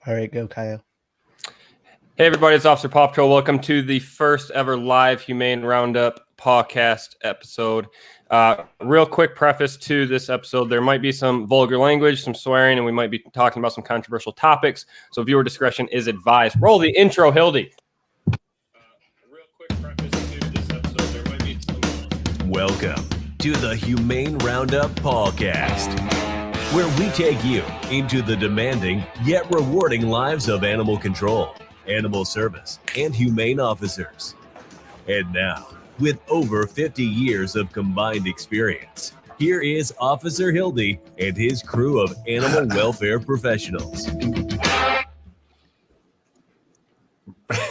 All right, go Kyle. Hey everybody, it's Officer Paw Patrol. Welcome to the first ever live Humane Roundup Pawcast episode. Real quick preface to this episode. There might be some vulgar language, some swearing, and we might be talking about some controversial topics. So viewer discretion is advised. Roll the intro, Hildy. Real quick preface to this episode. There might be some... Welcome to the Humane Roundup Pawcast, where we take you into the demanding yet rewarding lives of animal control, animal service, and humane officers. And now, with over 50 years of combined experience, here is Officer Hildy and his crew of animal welfare professionals.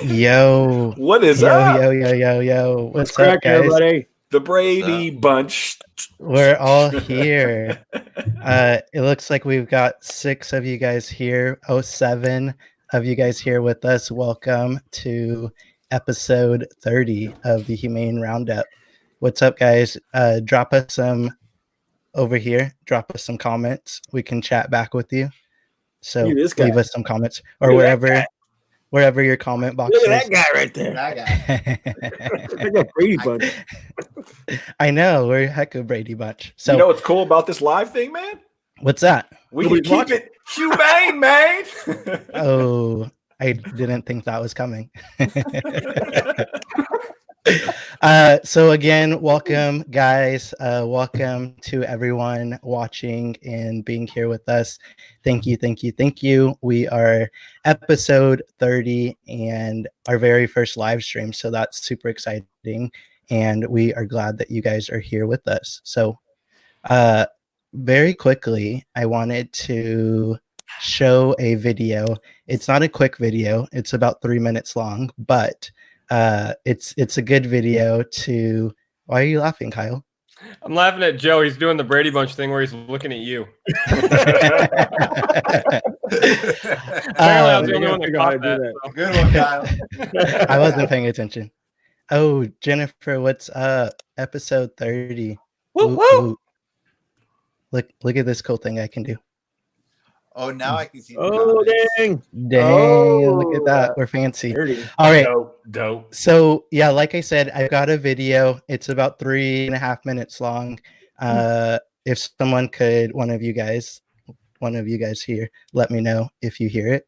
Yo. What is up? Yo. What's up, guys? Everybody? The Brady Bunch. We're all here. It looks like we've got 6 of you guys here. 7 of you guys here with us. Welcome to episode 30 of the Humane Roundup. What's up, guys? Drop us some over here. Drop us some comments. We can chat back with you. So leave us some comments or wherever your comment box is. Look at that guy right there. That guy. I got Brady Bunch. I know. We're heck of Brady Bunch. So you know what's cool about this live thing, man? What's that? We can keep it humane, man. Oh, I didn't think that was coming. So again, welcome, guys. Welcome to everyone watching and being here with us. Thank you. We are episode 30 and our very first live stream. So that's super exciting. And we are glad that you guys are here with us. So very quickly, I wanted to show a video. It's not a quick video. It's about 3 minutes long, but it's a good video to... Why are you laughing, Kyle? I'm laughing at Joe. He's doing the Brady Bunch thing where he's looking at you. I'm the only one that caught that. So. Good one, Kyle. I wasn't paying attention. Oh, Jennifer, what's up? Episode 30. Woo. Look at this cool thing I can do. Oh, now I can see. Oh, dang. Look at that. We're fancy. Dirty. All right. Dope. So, yeah, like I said, I've got a video. It's about 3.5 minutes long. If someone could, one of you guys here, let me know if you hear it.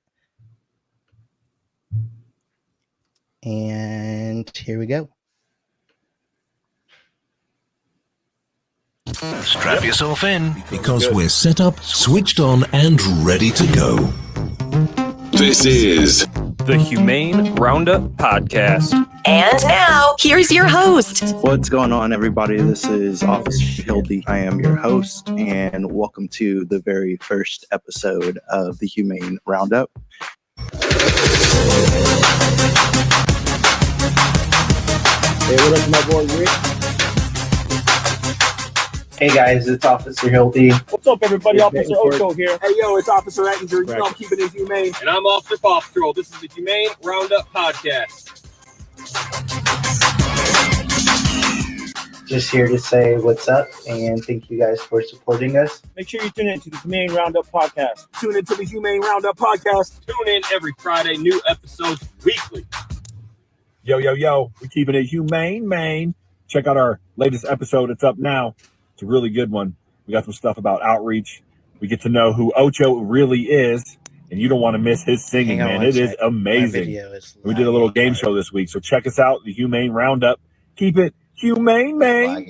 And here we go. Strap yourself in because we're set up, switched on, and ready to go. This is The Humane Roundup Podcast. And now, here's your host. What's going on, everybody? This is Officer Hildy. I am your host, and welcome to the very first episode of the Humane Roundup. Hey, what up, my boy Rick? Hey guys, it's Officer Hildy. What's up, everybody? Officer Ocho here. Hey, yo, it's Officer Attinger. You know I'm keeping it humane. And I'm Officer Paw Patrol. This is the Humane Roundup Podcast. Just here to say what's up, and thank you guys for supporting us. Make sure you tune in to the Humane Roundup Podcast. Tune into the Humane Roundup Podcast. Tune in every Friday, new episodes weekly. Yo, we're keeping it humane, man. Check out our latest episode. It's up now. It's a really good one. We got some stuff about outreach. We get to know who Ocho really is, and you don't want to miss his singing, man. It is amazing. We did a little game show this week, so check us out, the Humane Roundup. Keep it humane, man.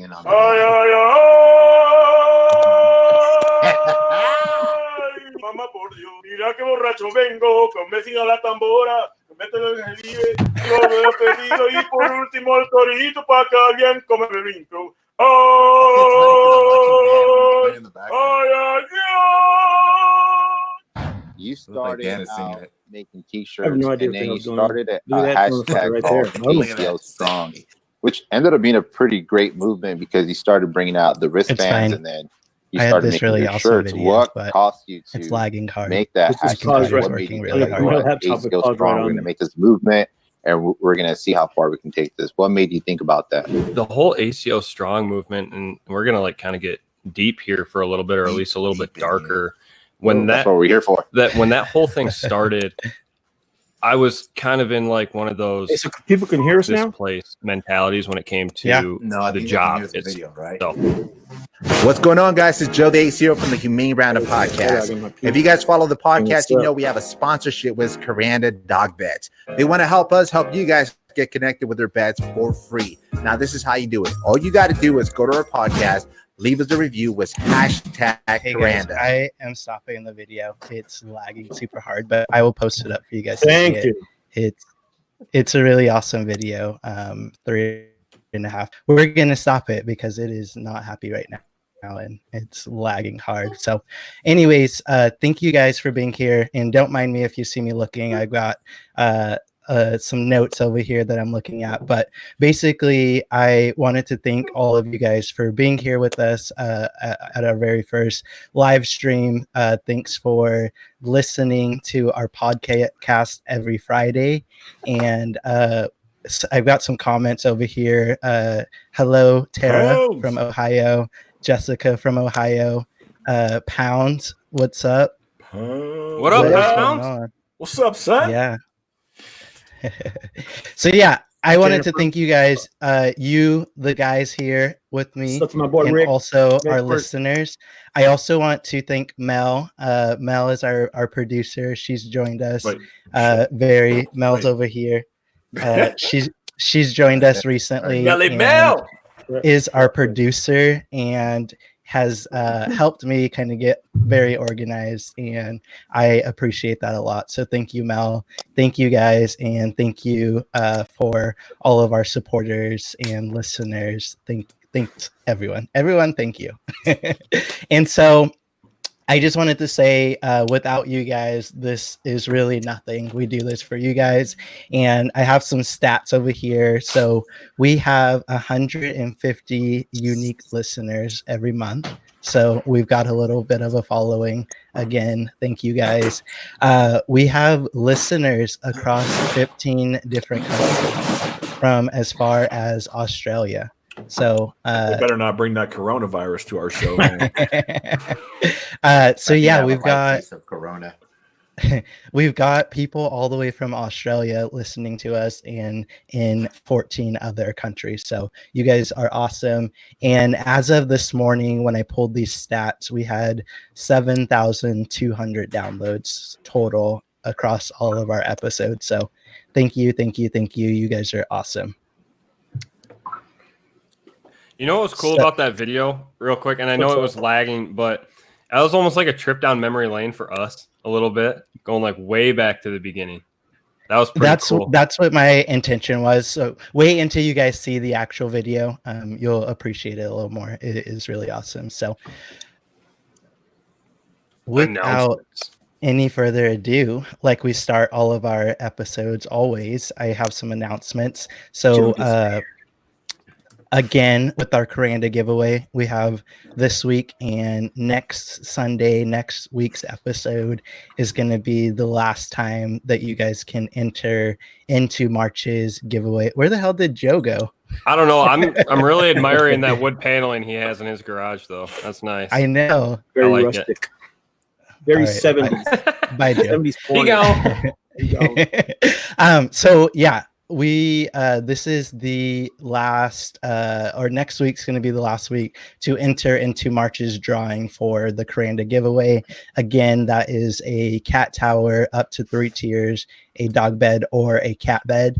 Mamá por Dios, mira que borracho vengo, con vecina la tambora, mételo en el libre, yo me he pedido, y por último el torito para que alguien come brinco. You started out making t-shirts, I have no idea and then what you doing. started a Look at that hashtag right called ACL Strong, which ended up being a pretty great movement because you started bringing out the wristbands, and then you started making really your awesome shirts. video, What but cost you to it's lagging hard. make that hashtag? What made you feel like, ACL Strong, we're going to make this movement, and we're going to see how far we can take this. What made you think about that? The whole ACO Strong movement, and we're going to like kind of get deep here for a little bit, or at least a little bit darker. That's what we're here for. When that whole thing started, I was kind of in like one of those so people can hear us now? displaced mentalities when it came to the job. It's video, right? So. What's going on, guys? It's Joe the ACO from the Humane Roundup Podcast. If you guys follow the podcast, you know we have a sponsorship with Coranda Dog Beds. They want to help us help you guys get connected with their beds for free. Now, this is how you do it. All you got to do is go to our podcast, leave us a review with hashtag Coranda. I am stopping the video. It's lagging super hard, but I will post it up for you guys. Thank you. It's a really awesome video. 3.5. We're gonna stop it because it is not happy right now and it's lagging hard. So anyways, thank you guys for being here, and don't mind me if you see me looking. I've got some notes over here that I'm looking at, but basically I wanted to thank all of you guys for being here with us at our very first live stream. Thanks for listening to our podcast every Friday, and so I've got some comments over here. Hello, Tara from Ohio, Jessica from Ohio, Pounds, what's up? What up, Pounds? What's up, son? Yeah. So yeah, I wanted to thank you guys, the guys here with me, my boy, and Rick. also our listeners. I also want to thank Mel. Mel is our producer. She's joined us. Mel's over here. She's joined us recently. Mel is our producer and has helped me kind of get very organized, and I appreciate that a lot. So thank you, Mel. Thank you guys, and thank you for all of our supporters and listeners. Thanks everyone. Thank you. And so I just wanted to say, without you guys, this is really nothing. We do this for you guys. And I have some stats over here. So we have 150 unique listeners every month. So we've got a little bit of a following. Again, thank you guys. We have listeners across 15 different countries, from as far as Australia. So we better not bring that coronavirus to our show. So yeah, we've got Corona. We've got people all the way from Australia listening to us, and in 14 other countries. So you guys are awesome. And as of this morning, when I pulled these stats, we had 7,200 downloads total across all of our episodes. So thank you. You guys are awesome. You know what was cool about that video, real quick? And I know it was lagging, but that was almost like a trip down memory lane for us a little bit, going like way back to the beginning. That was pretty cool. That's what my intention was. So wait until you guys see the actual video. You'll appreciate it a little more. It is really awesome. So without any further ado, like we start all of our episodes always, I have some announcements. So again, with our Coranda giveaway, we have this week and next Sunday, next week's episode is going to be the last time that you guys can enter into March's giveaway. Where the hell did Joe go? I don't know. I'm really admiring that wood paneling he has in his garage, though. That's nice. I know. Very rustic. Very 70s. Bye, Joe. 70s porn. So yeah. This is the last, or next week's going to be the last week to enter into March's drawing for the Coranda giveaway. Again, that is a cat tower up to 3 tiers, a dog bed or a cat bed.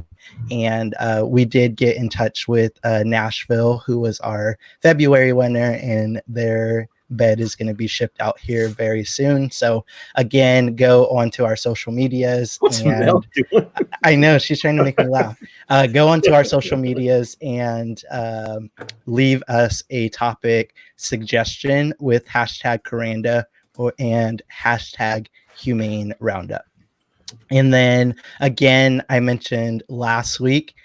And we did get in touch with Nashville, who was our February winner, and their bed is going to be shipped out here very soon. So again, go onto our social medias. And I know she's trying to make me laugh. Go onto our social medias and leave us a topic suggestion with hashtag Coranda and hashtag Humane Roundup. And then again, I mentioned last week,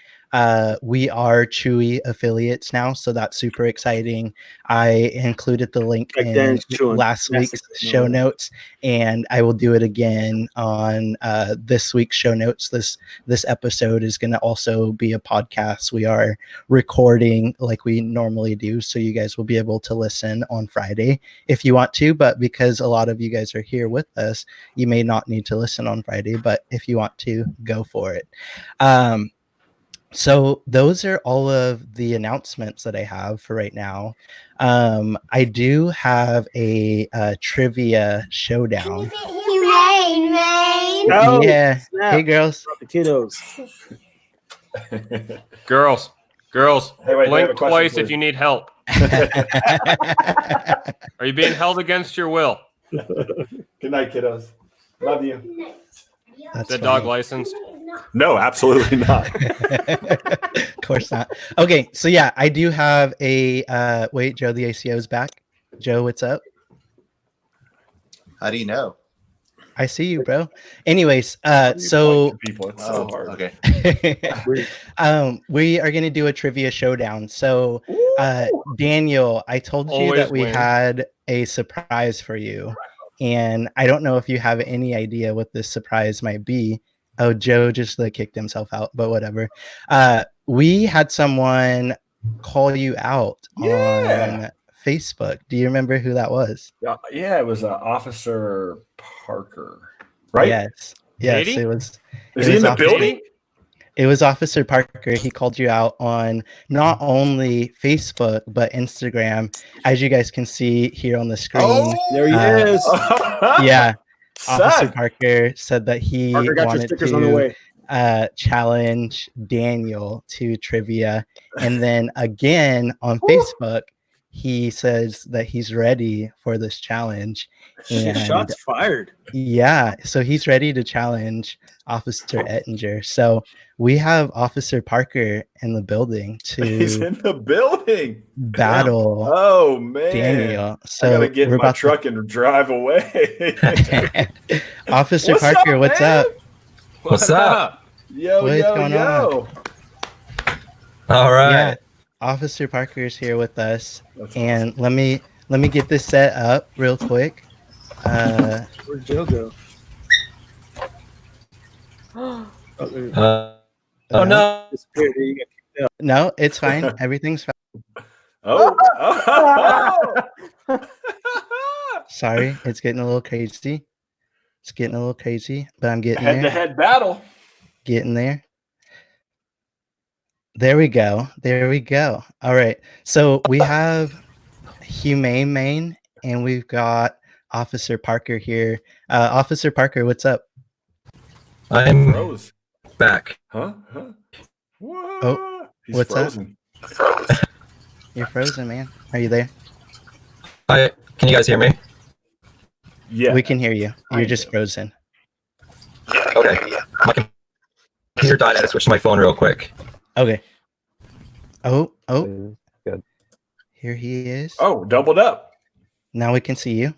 We are Chewy affiliates now, so that's super exciting. I included the link in last week's show notes, and I will do it again on this week's show notes. This episode is going to also be a podcast. We are recording like we normally do, so you guys will be able to listen on Friday if you want to, but because a lot of you guys are here with us, you may not need to listen on Friday, but if you want to, go for it. So those are all of the announcements that I have for right now. I do have a trivia showdown. Humane. Oh, yeah. Snap. Hey, girls. Kiddos. Girls. Hey, wait, blink twice if you need help. Are you being held against your will? Good night, kiddos. Love you. Is that dog licensed? No, absolutely not. Of course not. Okay, so yeah, I do have a wait, Joe, the ACO is back. Joe, what's up? How do you know? I see you, bro. Anyways, so people, it's so hard. Okay. We are gonna do a trivia showdown. So Daniel, I told you that we had a surprise for you. And I don't know if you have any idea what this surprise might be. Oh, Joe just kicked himself out, but whatever. We had someone call you out on Facebook. Do you remember who that was? Yeah, it was Officer Parker, right? Yes, Katie? it was. Is he in the building? It was Officer Parker. He called you out on not only Facebook, but Instagram. As you guys can see here on the screen. Oh, there he is. Yeah. Officer Parker said that he wanted to challenge Daniel to trivia. And then again on Facebook, he says that he's ready for this challenge. And shots fired. Yeah. So he's ready to challenge Officer Ettinger. So we have Officer Parker in the building He's in the building. Battle. Oh man, Daniel. So I gotta get in my truck and drive away. Officer Parker, what's up? What's up? What's going on? All right. Yeah. Officer Parker is here with us, and let me get this set up real quick. Where'd Joe go? Oh no! No, it's fine. Everything's fine. Sorry, it's getting a little crazy. But I'm getting there. Head-to-head battle. Getting there. There we go. All right. So we have Humane Maine, and we've got Officer Parker here. Officer Parker, what's up? I'm back. Huh? Oh, he's what's frozen. up? You're frozen, man. Are you there? Can you guys hear me? Yeah. We can hear you. You're just frozen. Okay. My computer died. I had to switch to my phone real quick. Okay. Oh. Good. Here he is. Oh, doubled up. Now we can see you.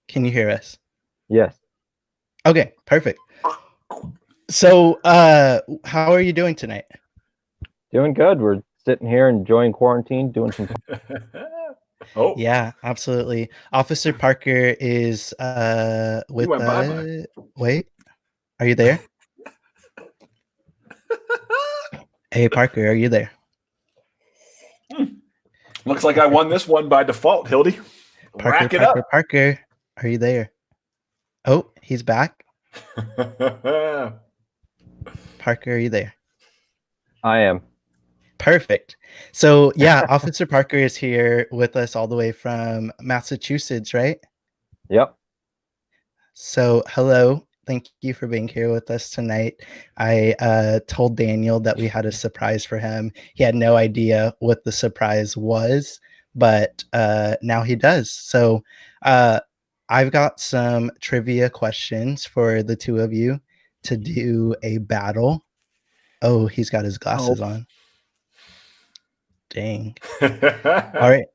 Can you hear us? Yes. Okay, perfect. So, how are you doing tonight? Doing good. We're sitting here enjoying quarantine, doing some. Oh, yeah, absolutely. Officer Parker is with. Wait, are you there? Hey, Parker, are you there? Looks like I won this one by default, Hildy. Rack it up. Parker, are you there? Oh, he's back. Parker, are you there? I am. Perfect. So, yeah, Officer Parker is here with us all the way from Massachusetts, right? Yep. So, hello. Thank you for being here with us tonight. I told Daniel that we had a surprise for him. He had no idea what the surprise was, but now he does. So, I've got some trivia questions for the two of you to do a battle. Oh, he's got his glasses on. Dang. All right.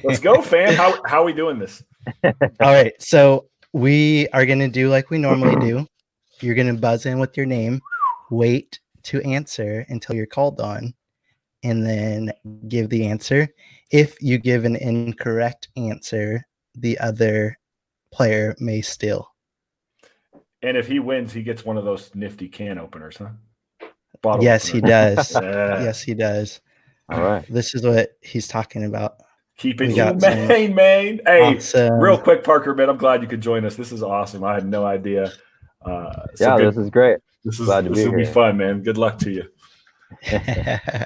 Let's go, fam. How are we doing this? All right. So we are going to do like we normally do. You're going to buzz in with your name, wait to answer until you're called on, and then give the answer. If you give an incorrect answer, the other player may steal. And if he wins, he gets one of those nifty can openers, huh? Bottle Yes, opener. he does. Yeah. Yes, he does. All right. This is what he's talking about. Keep it We got humane, man. Hey, awesome. real quick, Parker, man, I'm glad you could join us. This is awesome. I had no idea. Yeah, this is great. This Glad to be will be here. fun, man. Good luck to you.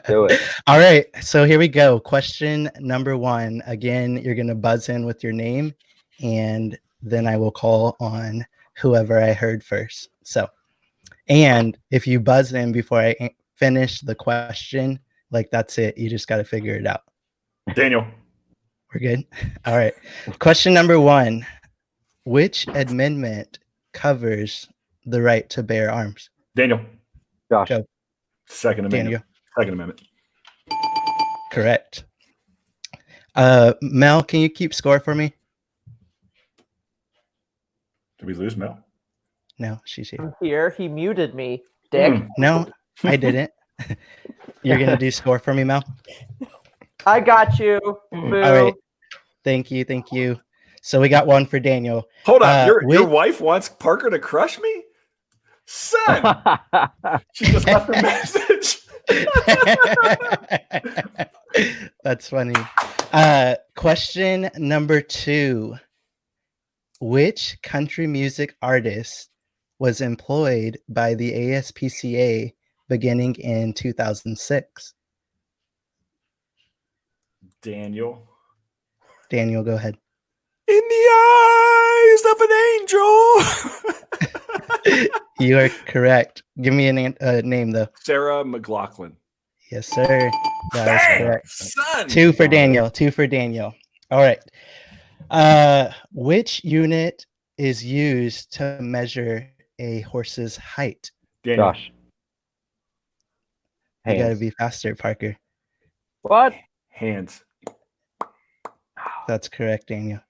Do it. All right, so here we go. Question number 1. Again, you're going to buzz in with your name, and then I will call on whoever I heard first. So, and if you buzz in before I finish the question, like that's it. You just got to figure it out. Daniel. We're good. All right. Question number 1. Which amendment covers the right to bear arms? Daniel. Josh. Go. Second Amendment. Daniel. Second Amendment. Correct. Mel, can you keep score for me? Did we lose Mel? No, she's here. I'm here. He muted me, dick. No, I didn't. You're going to do score for me, Mel? I got you. Boo. All right. Thank you. Thank you. So we got one for Daniel. Hold on. Your wife wants Parker to crush me? Son! She just left a message. That's funny. Question number 2. Which country music artist was employed by the ASPCA beginning in 2006? Daniel. Daniel, go ahead. In the eyes of an angel. You are correct. Give me a name, though. Sarah McLachlan. Yes, sir. That is correct. Son. 2 for Daniel. 2 for Daniel. All right. Which unit is used to measure a horse's height? Daniel. Josh. You got to be faster, Parker. What? Hands. That's correct, Daniel.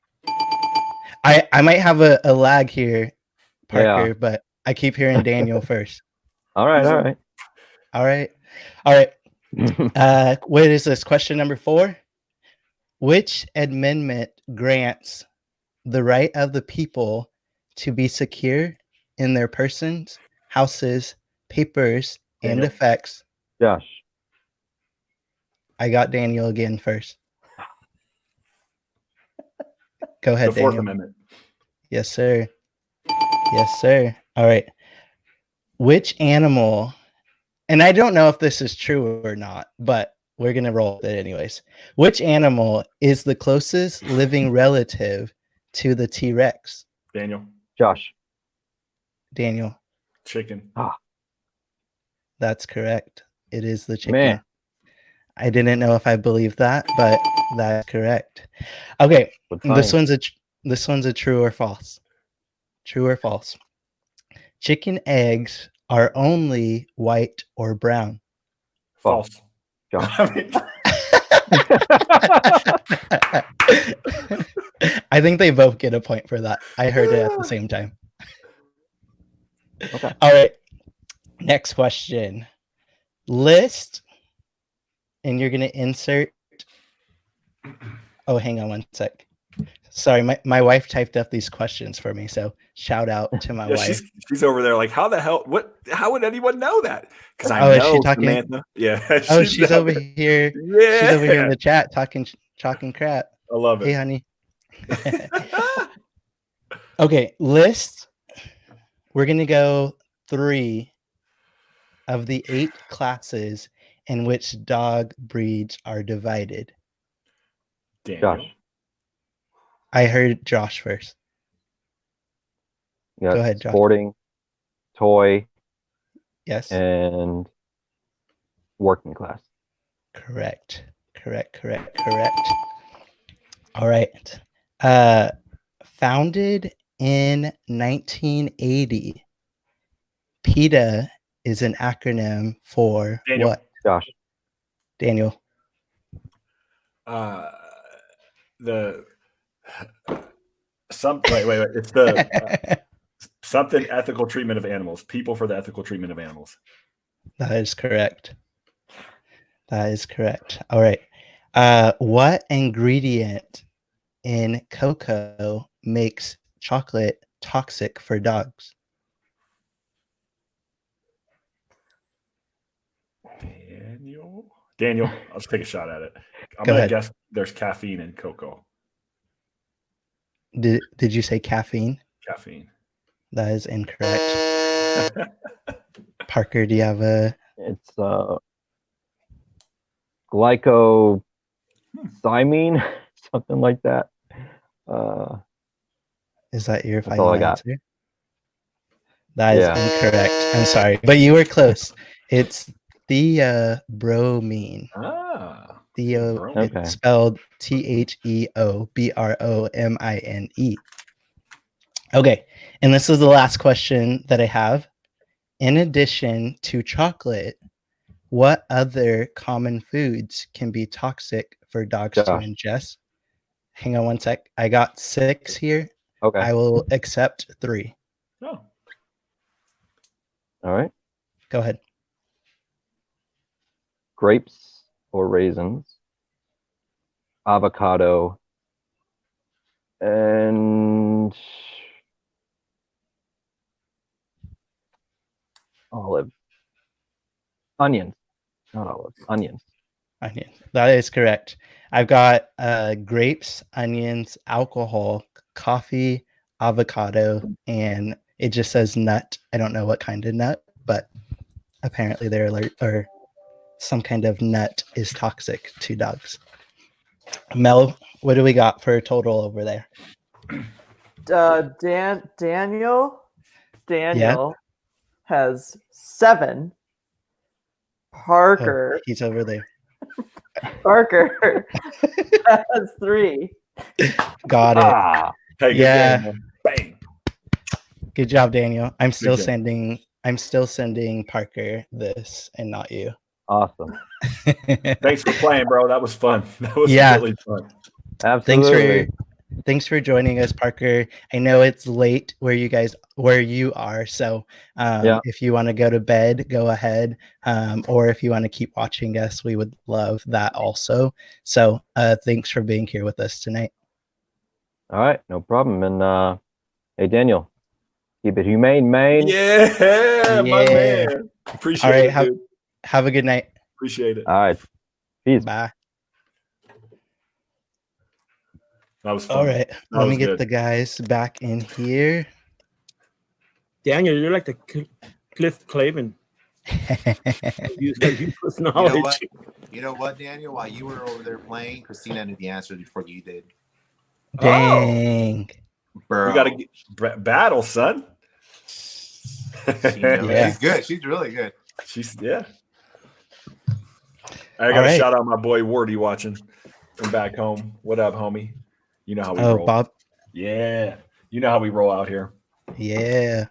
I might have a lag here, Parker, but I keep hearing Daniel first. All right. What is this? Question number 4. Which amendment grants the right of the people to be secure in their persons, houses, papers, and effects? Josh. I got Daniel again first. Go ahead, The Fourth Daniel. Amendment. Yes, sir. Yes, sir. All right. Which animal, and I don't know if this is true or not, but we're going to roll with it anyways. Which animal is the closest living relative to the T-Rex? Daniel. Josh. Daniel. Chicken. That's correct. It is the chicken. Man. I didn't know if I believed that, but that's correct. Okay. This one's a true or false. True or false? Chicken eggs are only white or brown. False. I think they both get a point for that. I heard it at the same time. Okay. All right. Next question. List, and you're going to insert. Oh, hang on one sec. Sorry, my wife typed up these questions for me, so shout out to my wife. She's over there like, how the hell? How would anyone know that? Because I know is she talking? Samantha. Yeah. She's over here. Yeah. She's over here in the chat talking crap. I love it. Hey, honey. Okay, list. We're gonna go 3 of the 8 classes in which dog breeds are divided. Josh. I heard Josh first. Yeah, go ahead, Josh. Sporting, toy, yes, and working class. Correct. All right. Founded in 1980, PETA is an acronym for Daniel. what? Josh. Daniel. Wait. It's the something ethical treatment of animals. People for the ethical treatment of animals. That is correct. That is correct. All right. What ingredient in cocoa makes chocolate toxic for dogs? Daniel, let's take a shot at it. I'm Go gonna ahead. guess there's caffeine in cocoa. Did you say caffeine? Caffeine. That is incorrect. Parker, do you have a? It's glycosamine, something like that. Is that your That's all final I got. answer? That is incorrect. I'm sorry, but you were close. It's theobromine. It's spelled TheoBromine. Okay, and this is the last question that I have. In addition to chocolate, what other common foods can be toxic for dogs to ingest? Hang on one sec. I got 6 here. Okay. I will accept 3. Oh. All right. Go ahead. Grapes or raisins, avocado, and onions. Not olives, onions. Onion. That is correct. I've got grapes, onions, alcohol, coffee, avocado, and it just says nut. I don't know what kind of nut, but apparently they're alert, or some kind of nut is toxic to dogs. Mel, what do we got for a total over there? Daniel has 7. Parker. Oh, he's over there. Parker has 3. Got it. Hey, yeah. Bang. Good job, Daniel. I'm still sending Parker this and not you. Awesome. Thanks for playing, bro. That was fun. That was really fun. Absolutely. Thanks for joining us, Parker. I know it's late where you are, so if you want to go to bed, go ahead. Or if you want to keep watching us, we would love that also. So thanks for being here with us tonight. All right, no problem. And hey, Daniel, keep it humane, man. Yeah, my man. Appreciate it, dude. Have a good night. Appreciate it. All right. Peace. Bye. That was fun. All right. Let me get the guys back in here. Daniel, you're like the Cliff Clavin. You know what, Daniel? While you were over there playing, Christina knew the answer before you did. Dang. Bro. We got to battle, son. She's good. She's really good. I got to shout out my boy Wardy watching from back home. What up, homie? You know how we roll. Bob. Yeah. You know how we roll out here. Yeah.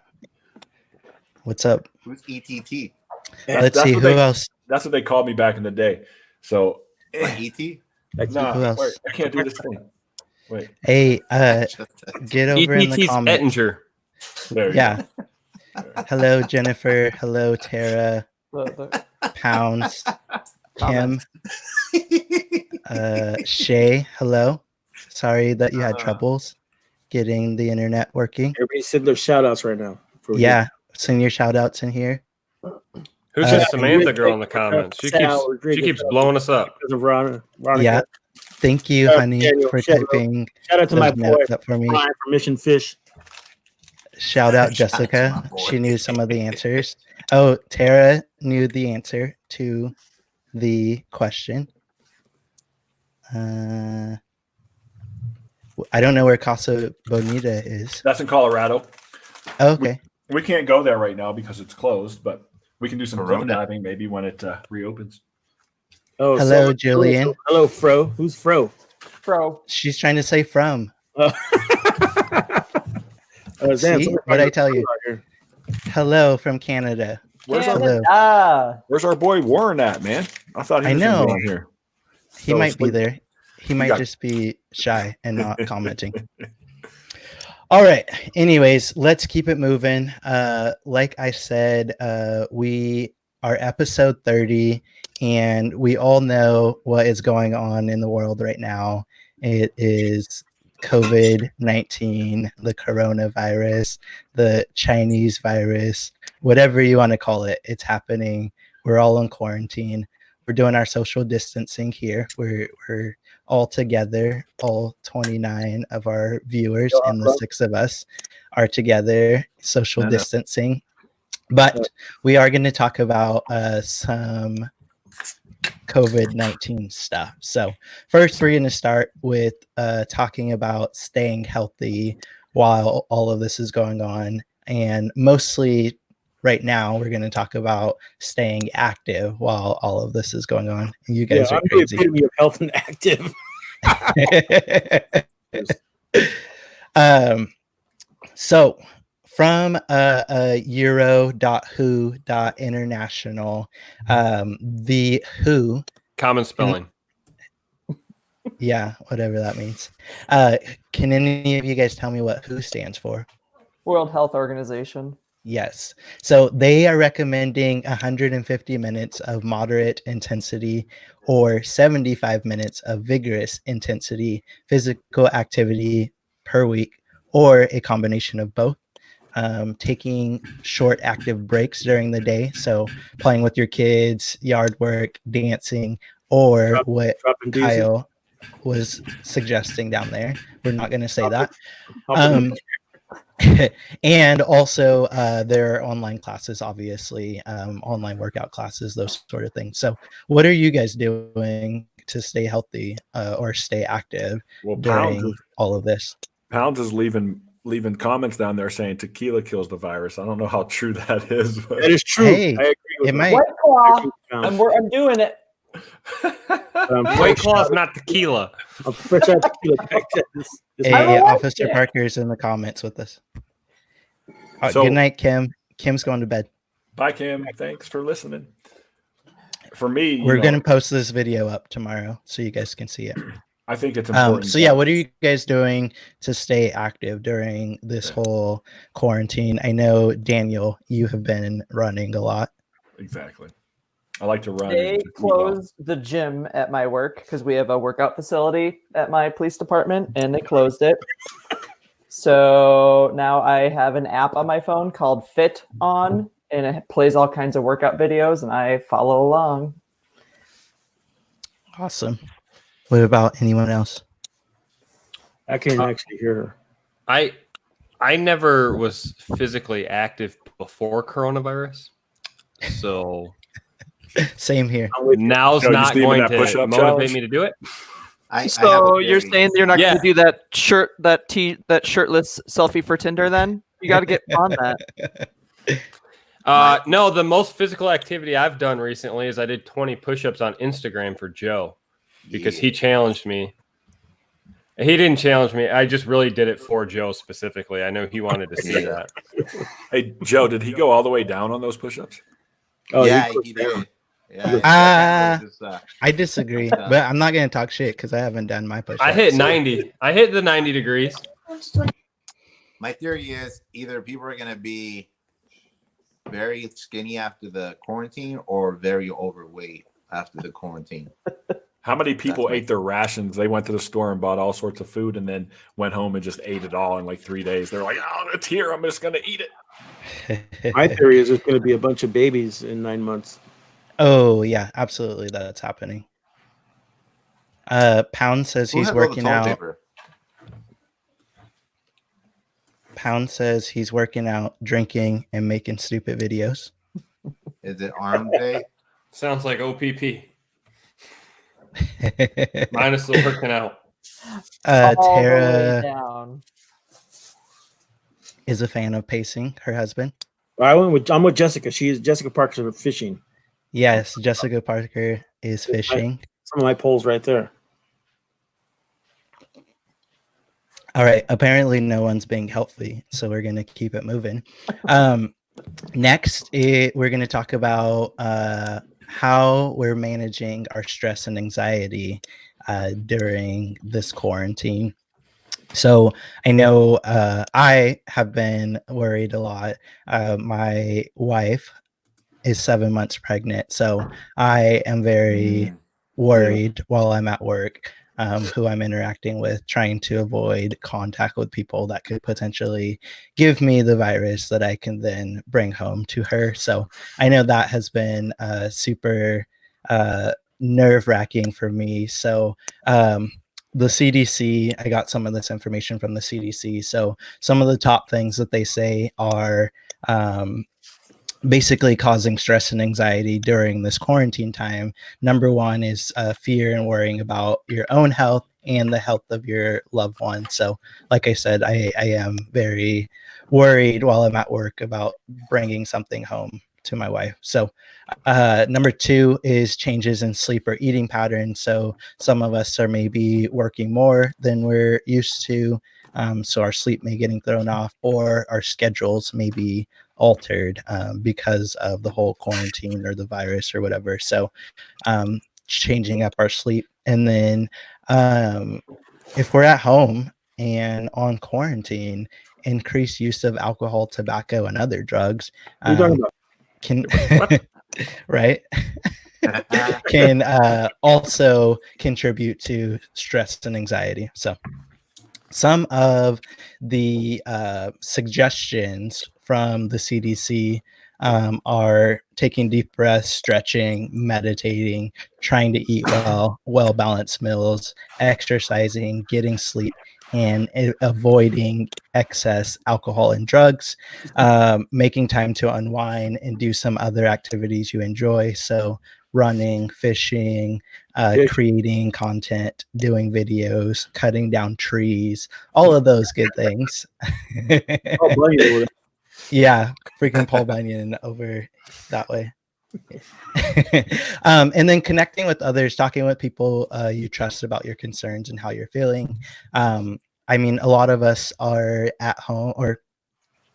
What's up? Who's ETT? Let's see who else. That's what they called me back in the day. So ET? Who else? Wait, I can't do this thing. Wait. Hey, get over in the comments. Ettinger. There you go. Hello, Jennifer. Hello, Tara. Pounds. Kim. Shay. Hello. Sorry that you had troubles getting the internet working. Everybody send their shout outs right now. Send your shout outs in here. Who's this Samantha girl in the comments? She keeps blowing us up. Yeah. Thank you, honey, for typing. Shout out to my boy up for me. Brian from Mission Fish. Shout out Jessica. She knew some of the answers. Oh, Tara knew the answer to the question. I don't know where Casa Bonita is. That's in Colorado. Oh, okay. We can't go there right now because it's closed, but we can do some cliff diving maybe when it reopens. Oh, hello, Julian. Hello, Fro. Who's Fro? Fro. She's trying to say from. See, what'd I tell you? Hello from Canada. Where's our boy Warren at, man? I thought he was gonna be on here. He might be there. He might just be shy and not commenting. All right. Anyways, let's keep it moving. Like I said, we our episode 30, and we all know what is going on in the world right now. It is COVID-19, the coronavirus, the Chinese virus, whatever you want to call it. It's happening. We're all in quarantine. We're doing our social distancing here. We're all together. All 29 of our viewers and the 6 of us are together, social distancing. But we are going to talk about some COVID-19 stuff. So first, we're going to start with talking about staying healthy while all of this is going on. And mostly right now, we're going to talk about staying active while all of this is going on. And you guys are crazy. I'm the epitome of health and active. So from euro.who.international, the WHO, common spelling. Yeah, whatever that means. Can any of you guys tell me what WHO stands for? World Health Organization. Yes. So they are recommending 150 minutes of moderate intensity or 75 minutes of vigorous intensity physical activity per week, or a combination of both. Taking short active breaks during the day. So playing with your kids, yard work, dancing, or what Kyle was suggesting down there. We're not going to say that. And also there are online classes, obviously, online workout classes, those sort of things. So what are you guys doing to stay healthy or stay active during all of this? Pounds is leaving comments down there saying tequila kills the virus. I don't know how true that is. But that is true. Hey, I agree with it might. White Claw. I'm doing it. White Claw's not tequila. I'm fresh out tequila. Hey, Officer Parker's in the comments with us. Good night, Kim. Kim's going to bed. Bye, Kim. Thanks for listening. For me, we're going to post this video up tomorrow so you guys can see it. I think it's important. So yeah, what are you guys doing to stay active during this whole quarantine? I know, Daniel, you have been running a lot. Exactly. I like to run. They closed the gym at my work because we have a workout facility at my police department, and they closed it. So now I have an app on my phone called Fit On, and it plays all kinds of workout videos, and I follow along. Awesome. What about anyone else? I can't actually hear her. I never was physically active before coronavirus, so same here. Now's not going to motivate me to do it. So you're saying you're not going to do that shirtless selfie for Tinder? Then you got to get on that. No, the most physical activity I've done recently is I did 20 push-ups on Instagram for Joe. Because he challenged me. He didn't challenge me. I just really did it for Joe specifically. I know he wanted to see that. Hey, Joe, did he go all the way down on those push-ups? Oh, yeah, he did. Yeah, I disagree, but I'm not going to talk shit because I haven't done my push-ups. I hit 90. I hit the 90 degrees. My theory is either people are going to be very skinny after the quarantine or very overweight after the quarantine. How many people ate their rations? They went to the store and bought all sorts of food and then went home and just ate it all in like 3 days. They're like, oh, it's here. I'm just going to eat it. My theory is there's going to be a bunch of babies in 9 months. Oh, yeah, absolutely. That's happening. Pound says he's working out. Pound says he's working out, drinking, and making stupid videos. Is it arm day? Sounds like OPP. Mine is still working out. Tara is a fan of pacing, her husband. I'm with Jessica. Jessica Parker's fishing. Yes, Jessica Parker is fishing. Some of my polls right there. All right. Apparently, no one's being healthy, so we're going to keep it moving. Next, we're going to talk about how we're managing our stress and anxiety during this quarantine. So I know I have been worried a lot. My wife is 7 months pregnant. So I am very worried while I'm at work, who I'm interacting with, trying to avoid contact with people that could potentially give me the virus that I can then bring home to her. So I know that has been super nerve-wracking for me. So the CDC, I got some of this information from the CDC. So some of the top things that they say are basically causing stress and anxiety during this quarantine time. Number one is fear and worrying about your own health and the health of your loved one. So like I said, I am very worried while I'm at work about bringing something home to my wife. So number two is changes in sleep or eating patterns. So some of us are maybe working more than we're used to. So our sleep may getting thrown off, or our schedules may be altered because of the whole quarantine or the virus or whatever. So changing up our sleep. And then if we're at home and on quarantine, increased use of alcohol, tobacco, and other drugs can right can also contribute to stress and anxiety. So some of the suggestions from the CDC are taking deep breaths, stretching, meditating, trying to eat well balanced meals, exercising, getting sleep, and avoiding excess alcohol and drugs, making time to unwind and do some other activities you enjoy. So running, fishing, creating content, doing videos, cutting down trees, all of those good things. Yeah, freaking Paul Bunyan over that way. And then connecting with others, talking with people you trust about your concerns and how you're feeling. I mean, a lot of us are at home, or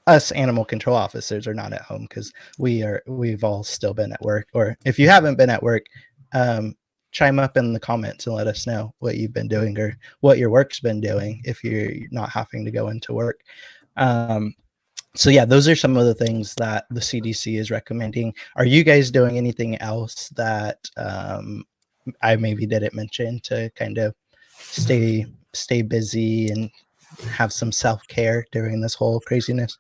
us animal control officers are not at home because we've all still been at work. Or if you haven't been at work, chime up in the comments and let us know what you've been doing or what your work's been doing if you're not having to go into work. So yeah, those are some of the things that the CDC is recommending. Are you guys doing anything else that I maybe didn't mention to kind of stay busy and have some self-care during this whole craziness?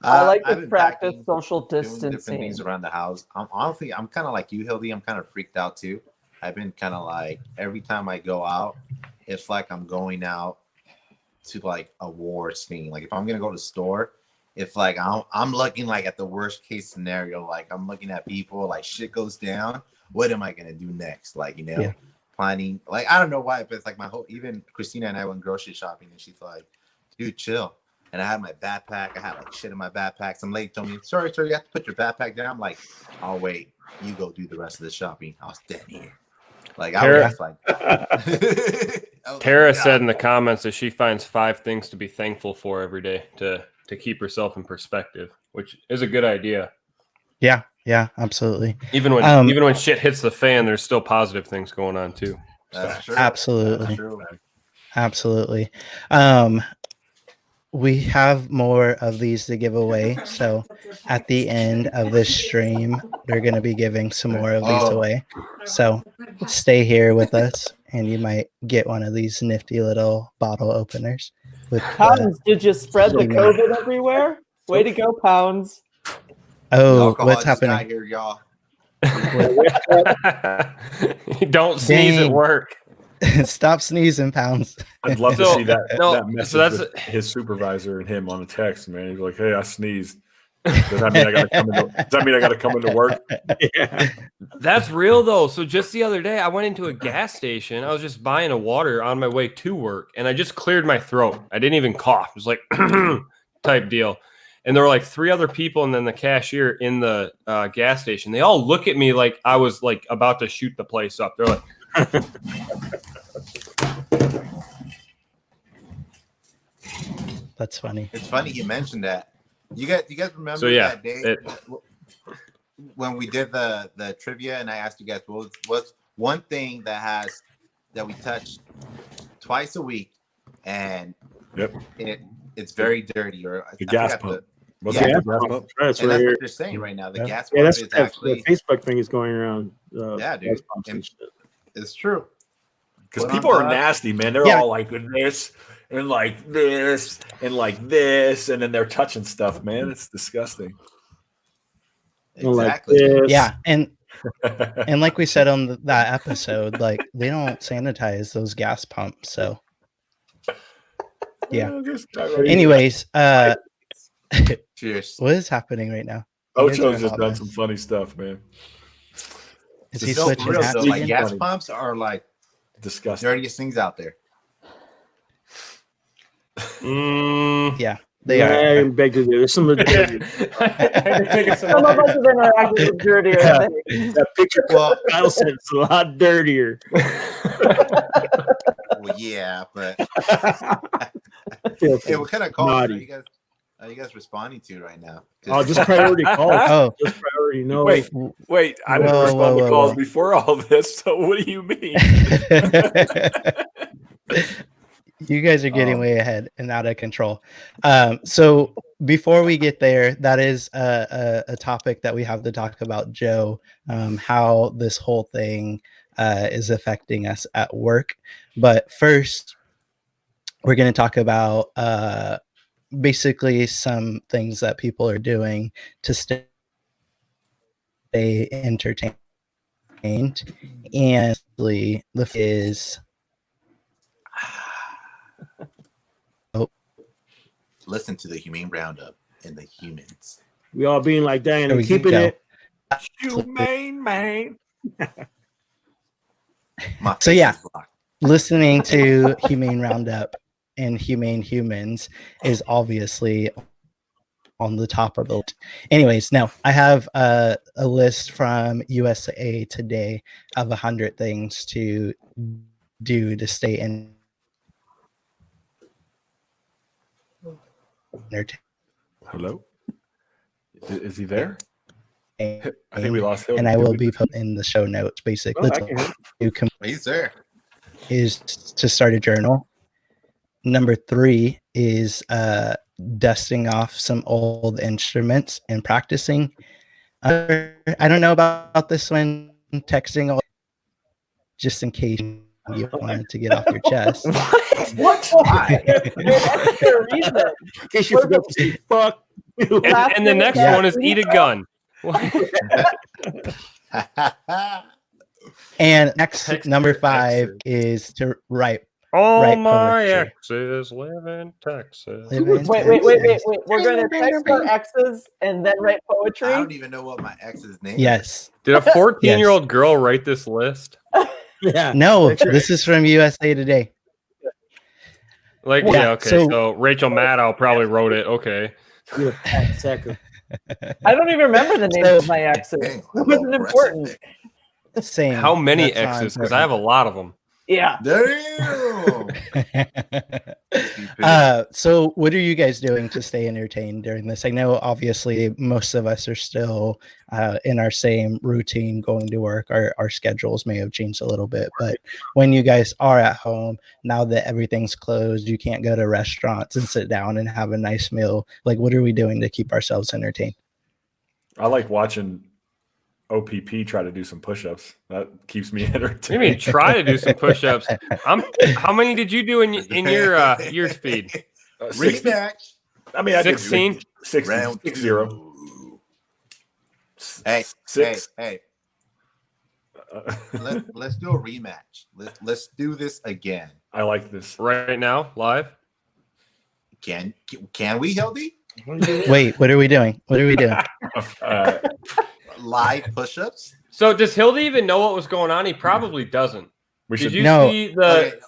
I like I've to been practice packing, social doing different distancing. things around the house. I'm kind of like you, Hildy. I'm kind of freaked out too. I've been kind of like, every time I go out, it's like I'm going out to like a war scene. Like if I'm gonna go to the store, if like I'm looking like at the worst case scenario, like I'm looking at people, like shit goes down, what am I gonna do next? Like, you know, Yeah. planning, like I don't know why, but it's like my whole, even Christina and I went grocery shopping and she's like, dude, chill. And I had my backpack, I had like shit in my backpack. Some lady told me, sorry, you have to put your backpack down. I'm like, I'll wait, you go do the rest of the shopping. I was dead here. Like I was just like Tara said in the comments that she finds 5 things to be thankful for every day to keep herself in perspective, which is a good idea. Yeah, absolutely. Even when shit hits the fan, there's still positive things going on too. That's true. Absolutely. That's true. Absolutely. We have more of these to give away. So at the end of this stream, they're going to be giving some more of these away. So stay here with us and you might get one of these nifty little bottle openers. With Pounds, did you spread the COVID everywhere? Way to go, Pounds. Oh, what's happening? Here, y'all. Don't sneeze at work. Stop sneezing, Pounds. I'd love to see that message so that's with his supervisor and him on a text, man. He's like, hey, I sneezed. Does that mean I got to come into work? Yeah. That's real though. So just the other day, I went into a gas station. I was just buying a water on my way to work, and I just cleared my throat. I didn't even cough. It was like type deal. And there were like 3 other people, and then the cashier in the gas station. They all look at me like I was like about to shoot the place up. They're like, That's funny. It's funny you mentioned that. You guys remember that day when we did the trivia and I asked you guys what's one thing that we touch twice a week and it's very dirty, or the gas pump. What's Yeah, the gas pump? That's and right that's here. what they're saying right now. The gas Yeah, pump that's is that actually Facebook thing is going around. yeah, Gas dude. pumps and shit. It's true. Because Put people on are God. nasty, man. They're Yeah. all like this and like this and like this, and then they're touching stuff, man. It's disgusting. Exactly. Like Yeah, and like we said on that episode, like they don't sanitize those gas pumps. So yeah. Anyways, cheers. What is happening right now? You guys are Ocho's a just hot done mess. some funny stuff, man. Is he No, switching for real hats though, like again? gas pumps are like disgusting. dirtiest things out there. Yeah, they are. I beg to do. There's some of dirty. Some of us have interacted with dirtier things. That picture Kyle said it's a lot dirtier. Well, yeah, but hey, what kind of calls are you guys responding to right now? Oh, just priority calls. Oh, just priority. No, Wait. I didn't respond to calls before all this. So what do you mean? You guys are getting way ahead and out of control. So before we get there, that is a topic that we have to talk about, Joe, how this whole thing is affecting us at work. But first, we're going to talk about basically some things that people are doing to stay entertained. And the is listen to the Humane Roundup and the humans. We all being like that There and we keeping go. it. Humane, man. So yeah, listening to Humane Roundup and Humane Humans is obviously on the top of the list. Anyways, now I have a list from USA Today of 100 things to do to stay entertained. Hello? Is he there? I think we lost him. And I will be putting in the show notes. Basically, He's there. Is to start a journal. Number 3 is dusting off some old instruments and practicing. I don't know about this one. Texting, just in case you wanted to get off your chest. What? Why? That's their reason. In case you forgot to say fuck. And the next one is eat a gun. And next, number 5 is to write. All write my poetry. exes live in Texas. Live in Wait. We're going to text our exes and then write poetry? I don't even know what my ex's name Yes. Did a 14-year-old girl write this list? Yeah. No, this is from USA Today. Like, yeah, okay. So Rachel Maddow probably wrote it. Okay. Exactly. I don't even remember the names of my exes. It wasn't important. Same. How many That's not exes? Because I have a lot of them. Yeah. Damn. So what are you guys doing to stay entertained during this? I know obviously most of us are still in our same routine going to work. Our schedules may have changed a little bit, but when you guys are at home, now that everything's closed, you can't go to restaurants and sit down and have a nice meal. Like, what are we doing to keep ourselves entertained? I like watching OPP try to do some push-ups. That keeps me entertained. You mean try to do some push-ups? How many did you do in your speed? 60. I mean, I did 16. 60. Round 6-0. Hey, Six. hey. Let's do a rematch. Let's do this again. I like this. Right now, live? Can we, Hildy? Wait, what are we doing? What are we doing? Live push-ups? So does Hildy even know what was going on? He probably doesn't. Did you No. see the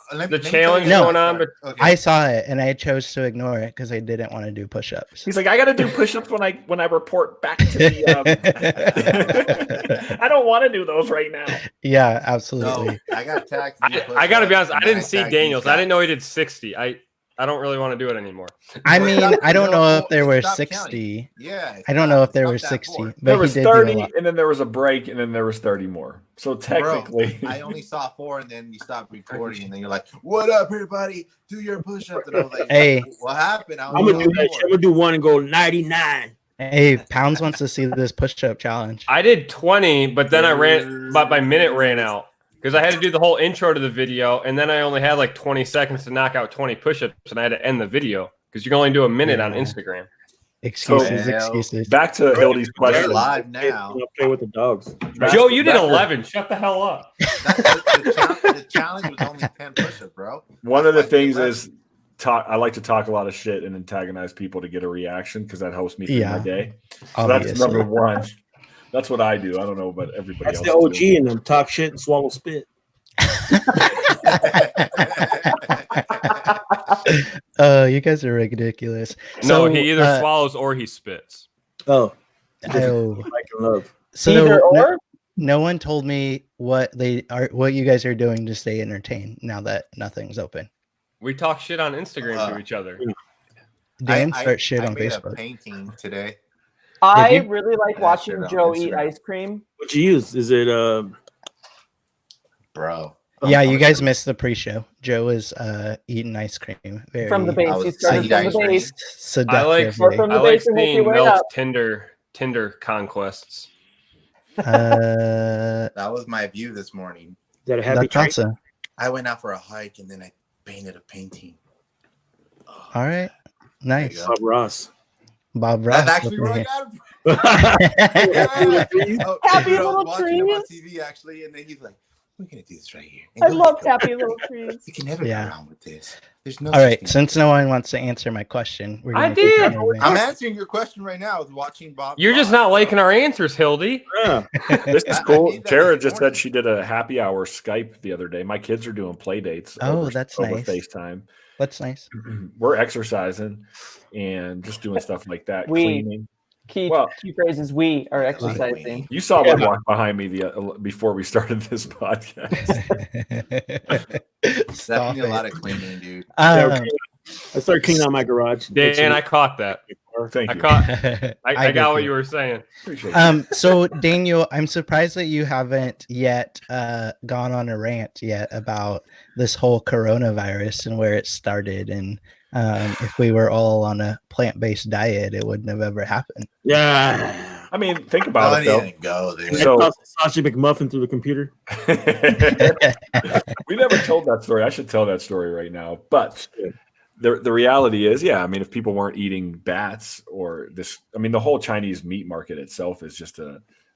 challenge No. going on? But I saw it and I chose to ignore it because I didn't want to do push-ups. He's like, I got to do push-ups when I report back to the. I don't want to do those right now. Yeah, absolutely. No, I got tagged. I got to be honest. I didn't see Daniels. I didn't know he did 60. I don't really want to do it anymore. I mean, I don't know if there were Stop 60. counting. Yeah, I don't know if there were it's not that 60, bored. but There he was did do a 30, lot. and then there was a break, and then there was 30 more. So technically, Bro, I only saw 4, and then you stopped recording, and then you're like, "What up, everybody? Do your push-ups." And I was like, Hey. what happened? I'm gonna do that shit. I'm gonna do one and go 99. Hey, Pounds wants to see this push-up challenge. I did 20, but then I ran, but my minute ran out because I had to do the whole intro to the video, and then I only had like 20 seconds to knock out 20 push-ups, and I had to end the video because you can only do a minute on Instagram. Excuses. Back to Hildy's question. We're live now. I'll play with the dogs. Joe, you did 11. Shut the hell up. The challenge was only 10 push-ups, bro. One of the things is I like to talk a lot of shit and antagonize people to get a reaction because that helps me through my day. So that's number one. That's what I do. I don't know about everybody That's else. the OG in them. Talk shit and swallow spit. You guys are ridiculous. No, he either swallows or he spits. Oh. Oh. Love. So Either or? no one told me what you guys are doing to stay entertained now that nothing's open. We talk shit on Instagram to each other. Dan, start shit on made Facebook. A painting today. I really like watching Joe eat ice cream. What you use? Is it bro? Yeah, you guys missed the pre-show. Joe is eating ice cream. From the base. He started from the base. I like seeing Milf's Tinder conquests. That was my view this morning. Is that a happy That's awesome. I went out for a hike and then I painted a painting. All right, nice. Bob Ross. Bob Ross. That's actually where I got him. Happy I was little watching him on trees. TV actually, and then he's like, "We're gonna do this right here." I love happy little trees. You can never go wrong with this. There's no. All right, since no one wants to answer my question, we're I gonna keep did. it moving. I'm answering your question right now. I was watching Bob. You're just not liking our answers, Hildy. Yeah. This is cool. Tara just said she did a happy hour Skype the other day. My kids are doing play dates. That's over nice. FaceTime. That's nice. We're exercising and just doing stuff like that. We- Cleaning. Key phrase is we are exercising. You saw one walk behind me before we started this podcast. Definitely a lot of cleaning, dude. I started cleaning out my garage. Dan, I caught that. Thank you. I got what you were saying. So Daniel, I'm surprised that you haven't yet gone on a rant yet about this whole coronavirus and where it started, and if we were all on a plant-based diet, it wouldn't have ever happened. Yeah, I mean, think about it though. Go there. So sausage McMuffin through the computer. We never told that story. I should tell that story right now. But the reality is, yeah, I mean, if people weren't eating bats or this, I mean, the whole Chinese meat market itself is just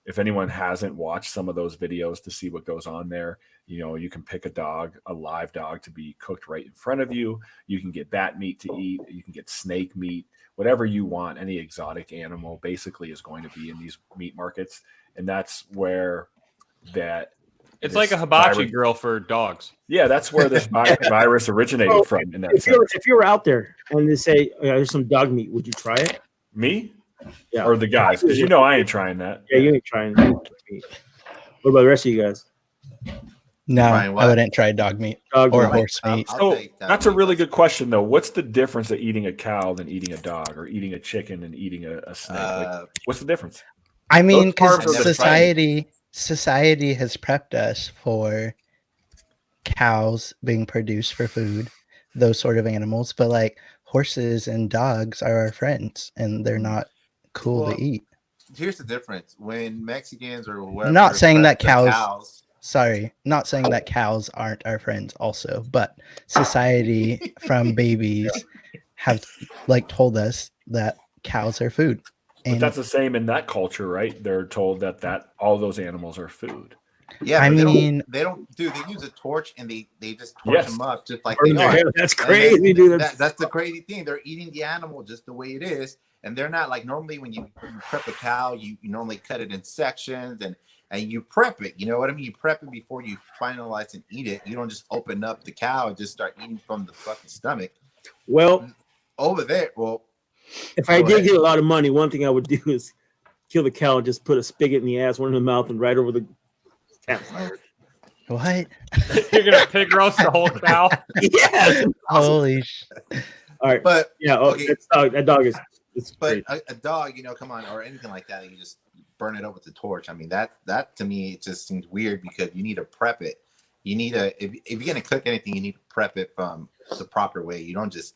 if anyone hasn't watched some of those videos to see what goes on there, you know, you can pick a live dog to be cooked right in front of you. You can get bat meat to eat. You can get snake meat, whatever you want. Any exotic animal basically is going to be in these meat markets. And that's where it's like a hibachi grill for dogs. Yeah, that's where this virus originated from. In that sense. If you were out there and they say, there's some dog meat, would you try it? Me? Yeah. Or the guys? Because you know I ain't trying that. Yeah, you ain't trying meat. What about the rest of you guys? No, I wouldn't try dog meat or horse meat. So that's a really good question, though. What's the difference of eating a cow than eating a dog, or eating a chicken and eating a snake? What's the difference? I mean, because society has prepped us for cows being produced for food, those sort of animals, but like horses and dogs are our friends, and they're not cool to eat. Here's the difference: when Mexicans or whoever, not saying that cows. Sorry, not saying that cows aren't our friends also, but society from babies have told us that cows are food. But that's the same in that culture, right? They're told that all those animals are food. Yeah, I mean, they don't use a torch and they just torch them up just like they are. are. That's crazy, dude. That's the crazy thing. They're eating the animal just the way it is, and they're not like normally when you prep a cow, you normally cut it in sections and you prep it. You know what I mean? You prep it before you finalize and eat it. You don't just open up the cow and just start eating from the fucking stomach. Well, over there, if I did get a lot of money, one thing I would do is kill the cow and just put a spigot in the ass, one in the mouth, and right over the campfire. What? You're gonna pig roast the whole cow? Yes. Holy sh! All right. But Yeah. okay. That dog is. It's But great. a dog, come on, or anything like that, you just burn it up with the torch. I mean, that to me it just seems weird because you need to prep it. You need if you're gonna cook anything, you need to prep it from the proper way. You don't just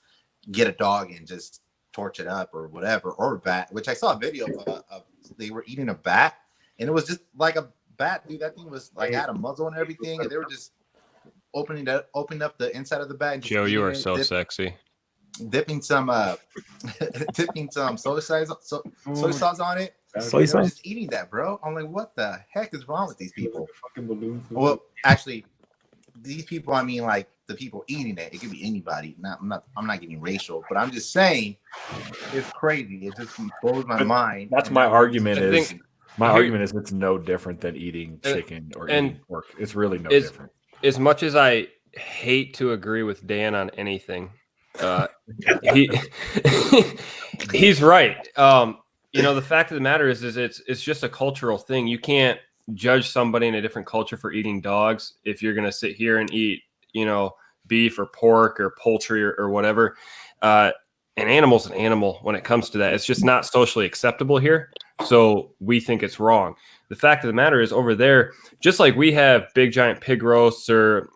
get a dog and just torch it up or whatever, or a bat. Which I saw a video of they were eating a bat, and it was just like a bat, dude. That thing was like had a muzzle and everything, and they were just opening up the inside of the bat. And just Joe, you are it, so sexy. Dipping some soy sauce on it. Soy sauce? Just eating that, bro. I'm like, what the heck is wrong with these people? Well, actually, these people, I mean, like the people eating it. It could be anybody. I'm not getting racial, but I'm just saying, it's crazy. It just blows my mind. That's my argument. Argument is it's no different than eating chicken or and eating pork. It's really no different. As much as I hate to agree with Dan on anything, he's right. The fact of the matter is it's just a cultural thing. You can't judge somebody in a different culture for eating dogs if you're going to sit here and eat, beef or pork or poultry or whatever. An animal's an animal when it comes to that. It's just not socially acceptable here. So we think it's wrong. The fact of the matter is over there, just like we have big giant pig roasts or,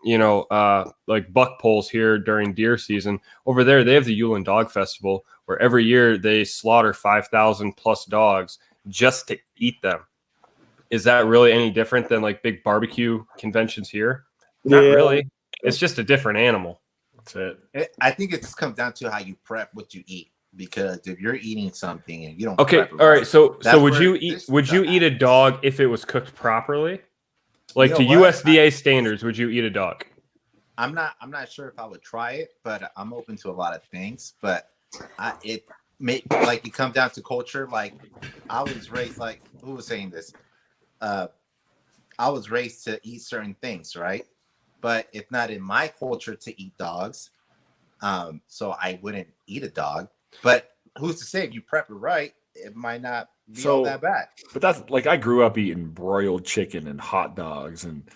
like buck pulls here during deer season, over there, they have the Yulin Dog Festival where every year they slaughter 5,000 plus dogs just to eat them. Is that really any different than like big barbecue conventions here? Not really. It's just a different animal. That's it. I think it just comes down to how you prep what you eat. Because if you're eating something and you don't prep it, all right. So would you eat a dog if it was cooked properly? Like to USDA standards, would you eat a dog? I'm not sure if I would try it, but I'm open to a lot of things. But it comes down to culture. Like I was raised, like who was saying this? I was raised to eat certain things, right? But it's not in my culture to eat dogs. So I wouldn't eat a dog. But who's to say if you prep it right, it might not be all that bad. But that's like I grew up eating broiled chicken and hot dogs and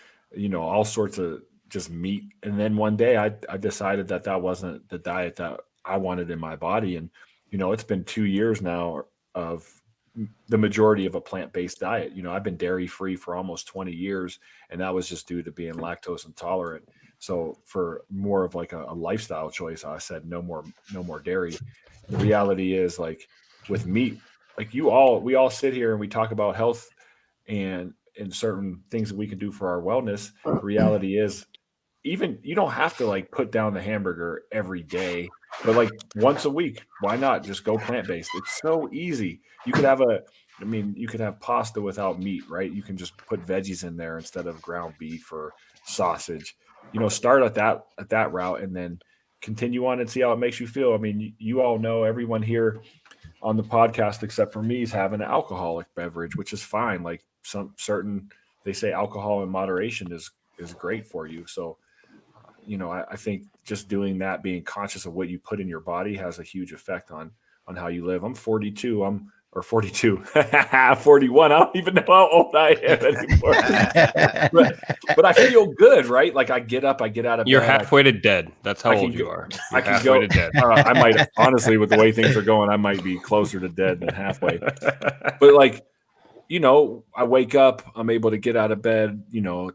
all sorts of just meat. And then one day I decided that wasn't the diet that I wanted in my body. And it's been 2 years now of the majority of a plant-based diet. I've been dairy free for almost 20 years, and that was just due to being lactose intolerant. So for more of like a lifestyle choice, I said no more dairy. The reality is, like with meat, like we all sit here and we talk about health and certain things that we can do for our wellness. The reality is, even you don't have to like put down the hamburger every day, but like once a week, why not just go plant-based? It's so easy. You could have pasta without meat, right? You can just put veggies in there instead of ground beef or sausage. Start at that route and then continue on and see how it makes you feel. I mean, you all know, everyone here on the podcast, except for me, is having an alcoholic beverage, which is fine. Like they say alcohol in moderation is great for you. So, I think just doing that, being conscious of what you put in your body has a huge effect on how you live. I'm 42. 42, 41. I don't even know how old I am anymore. but I feel good, right? Like I get up, I get out of bed. You're halfway to dead. That's how old you are. I can go to dead. I might, honestly, with the way things are going, I might be closer to dead than halfway. But like, I wake up, I'm able to get out of bed,